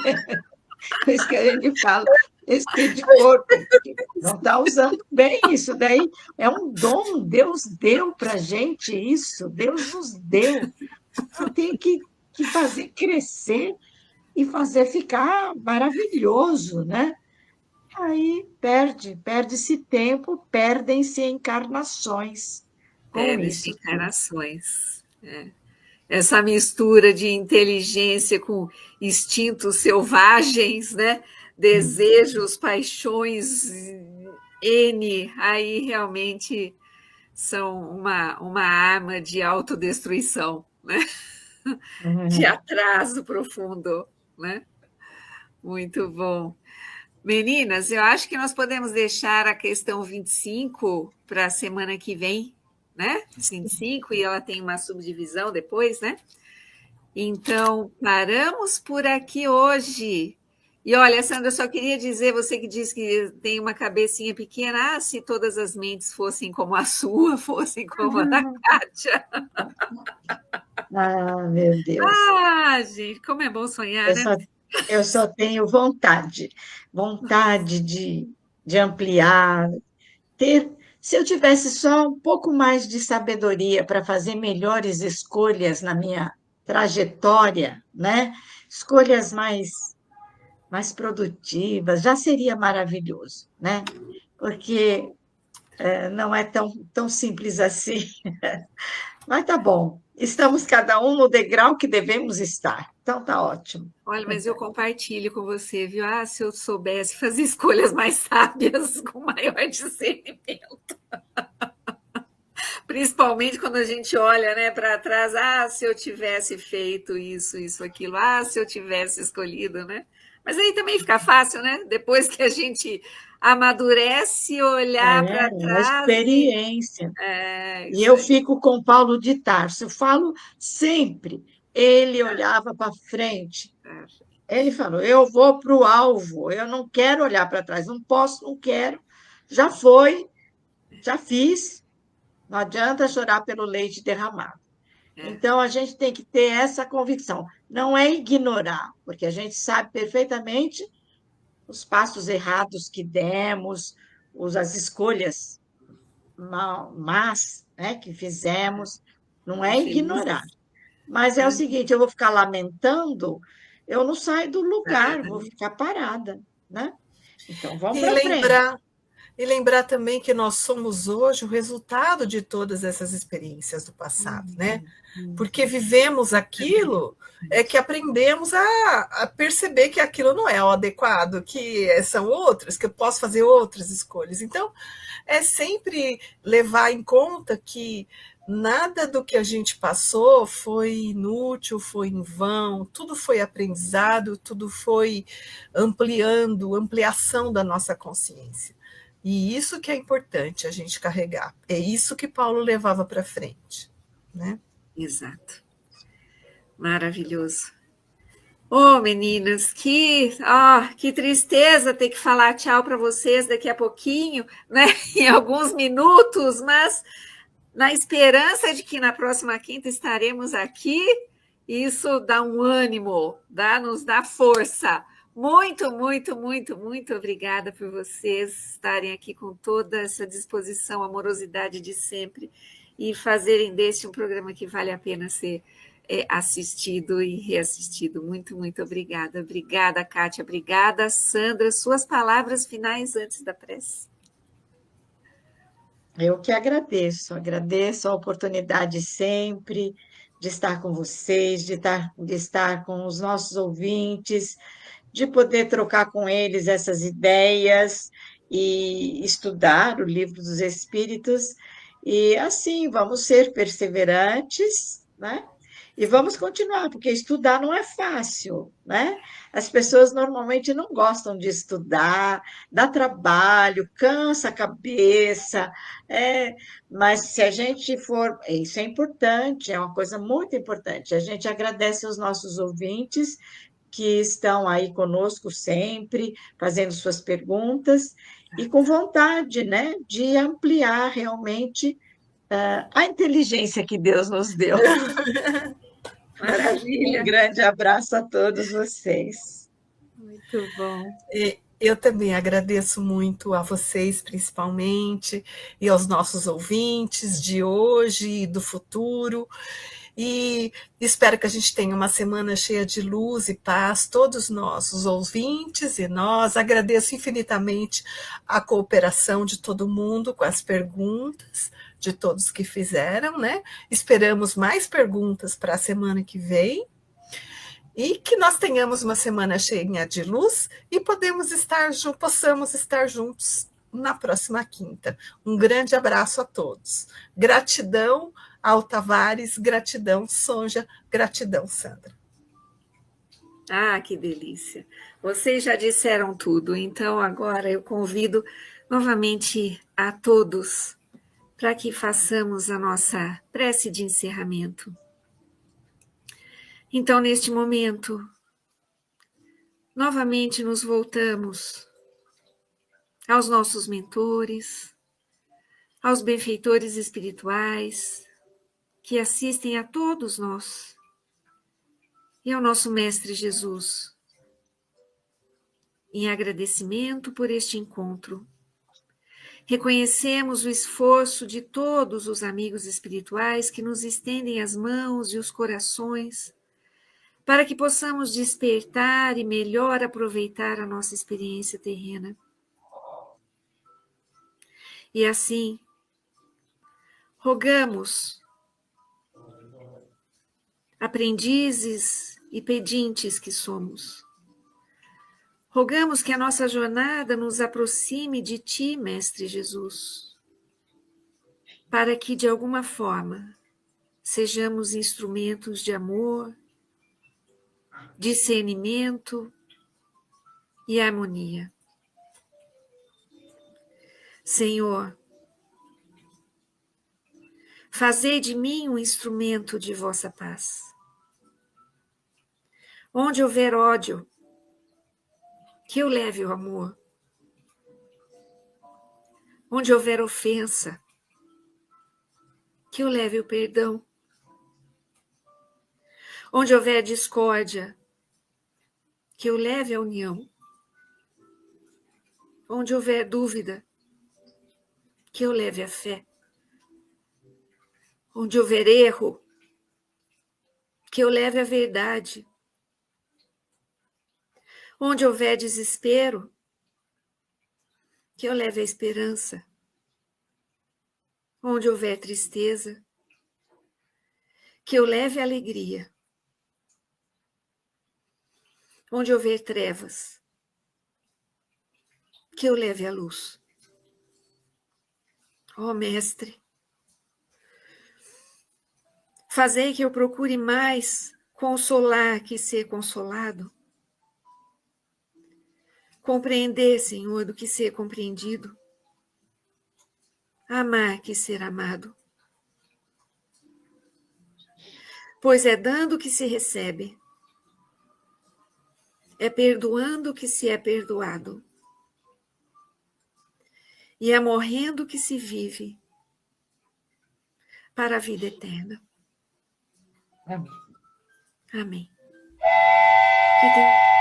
a gente fala espírito de porco, porque não está usando bem isso. Daí é um dom, Deus deu para a gente isso, Deus nos deu. Então, tem que fazer crescer e fazer ficar maravilhoso, né? Aí perde-se tempo, perdem-se encarnações com Perdem-se isso tudo. encarnações. Essa mistura de inteligência com instintos selvagens, né? Desejos, paixões, N, aí realmente são uma arma de autodestruição, né? De atraso profundo, né? Muito bom. Meninas, eu acho que nós podemos deixar a questão 25 para a semana que vem, né? 25, e ela tem uma subdivisão depois, né? Então, paramos por aqui hoje. E olha, Sandra, eu só queria dizer, você que diz que tem uma cabecinha pequena, se todas as mentes fossem como a sua, fossem como a da Kátia. Ah, meu Deus. Ah, gente, como é bom sonhar, né? Eu só tenho vontade de ampliar, se eu tivesse só um pouco mais de sabedoria para fazer melhores escolhas na minha trajetória, né? Escolhas mais produtivas, já seria maravilhoso, né? Porque não é tão simples assim. Mas tá bom, estamos cada um no degrau que devemos estar, então tá ótimo. Olha, mas eu compartilho com você, viu? Ah, se eu soubesse fazer escolhas mais sábias, com maior discernimento. Principalmente quando a gente olha, né, para trás, se eu tivesse feito isso, aquilo, se eu tivesse escolhido, né? Mas aí também fica fácil, né? Depois que a gente amadurece, olhar para A trás experiência. E eu aí. fico com Paulo de Tarso, eu falo sempre, ele olhava para frente, ele falou, eu vou para o alvo, eu não quero olhar para trás, não posso, não quero, já foi, já fiz, não adianta chorar pelo leite derramado. Então, a gente tem que ter essa convicção, não é ignorar, porque a gente sabe perfeitamente os passos errados que demos, as escolhas más, né, que fizemos, não é ignorar. Mas é o seguinte, eu vou ficar lamentando, eu não saio do lugar, vou ficar parada, né? Então, vamos para frente. E lembrar também que nós somos hoje o resultado de todas essas experiências do passado, né? Porque vivemos aquilo, é que aprendemos a perceber que aquilo não é o adequado, que são outras, que eu posso fazer outras escolhas. Então, é sempre levar em conta que nada do que a gente passou foi inútil, foi em vão, tudo foi aprendizado, tudo foi ampliação da nossa consciência. E isso que é importante a gente carregar. É isso que Paulo levava para frente, né? Exato. Maravilhoso. Meninas, que tristeza ter que falar tchau para vocês daqui a pouquinho, né? Em alguns minutos, mas na esperança de que na próxima quinta estaremos aqui, isso dá um ânimo, nos dá força. Muito, muito, muito, muito obrigada por vocês estarem aqui com toda essa disposição, amorosidade de sempre e fazerem deste um programa que vale a pena ser assistido e reassistido. Muito, muito obrigada. Obrigada, Kátia. Obrigada, Sandra. Suas palavras finais antes da prece. Eu que agradeço a oportunidade sempre de estar com vocês, de estar com os nossos ouvintes, de poder trocar com eles essas ideias e estudar o Livro dos Espíritos. E assim, vamos ser perseverantes, né? E vamos continuar, porque estudar não é fácil, né? As pessoas normalmente não gostam de estudar, dá trabalho, cansa a cabeça, mas se a gente for, isso é importante, é uma coisa muito importante. A gente agradece aos nossos ouvintes que estão aí conosco sempre, fazendo suas perguntas, e com vontade, né, de ampliar realmente a inteligência que Deus nos deu. Maravilha. Um grande abraço a todos vocês. Muito bom. Eu também agradeço muito a vocês, principalmente, e aos nossos ouvintes de hoje e do futuro. E espero que a gente tenha uma semana cheia de luz e paz, todos nós, os ouvintes e nós. Agradeço infinitamente a cooperação de todo mundo com as perguntas, de todos que fizeram, né? Esperamos mais perguntas para a semana que vem. E que nós tenhamos uma semana cheia de luz e possamos estar juntos na próxima quinta. Um grande abraço a todos. Gratidão ao Tavares, gratidão Sonja, gratidão Sandra. Ah, que delícia. Vocês já disseram tudo, então agora eu convido novamente a todos para que façamos a nossa prece de encerramento. Então, neste momento, novamente nos voltamos aos nossos mentores, aos benfeitores espirituais que assistem a todos nós e ao nosso Mestre Jesus, em agradecimento por este encontro. Reconhecemos o esforço de todos os amigos espirituais que nos estendem as mãos e os corações para que possamos despertar e melhor aproveitar a nossa experiência terrena. E assim, rogamos, aprendizes e pedintes que somos, rogamos que a nossa jornada nos aproxime de Ti, Mestre Jesus, para que, de alguma forma, sejamos instrumentos de amor, discernimento e harmonia. Senhor, fazei de mim um instrumento de vossa paz. Onde houver ódio, que eu leve o amor. Onde houver ofensa, que eu leve o perdão. Onde houver discórdia, que eu leve a união. Onde houver dúvida, que eu leve a fé. Onde houver erro, que eu leve a verdade. Onde houver desespero, que eu leve a esperança. Onde houver tristeza, que eu leve a alegria. Onde houver trevas, que eu leve a luz. Ó Mestre, fazei que eu procure mais consolar que ser consolado. Compreender, Senhor, do que ser compreendido. Amar que ser amado. Pois é dando que se recebe. É perdoando que se é perdoado. E é morrendo que se vive para a vida eterna. Amém. Amém. Que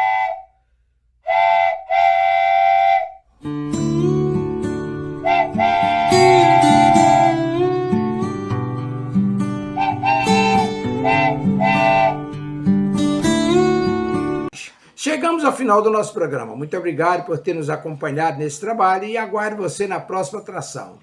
Chegamos ao final do nosso programa. Muito obrigado por ter nos acompanhado nesse trabalho e aguardo você na próxima atração.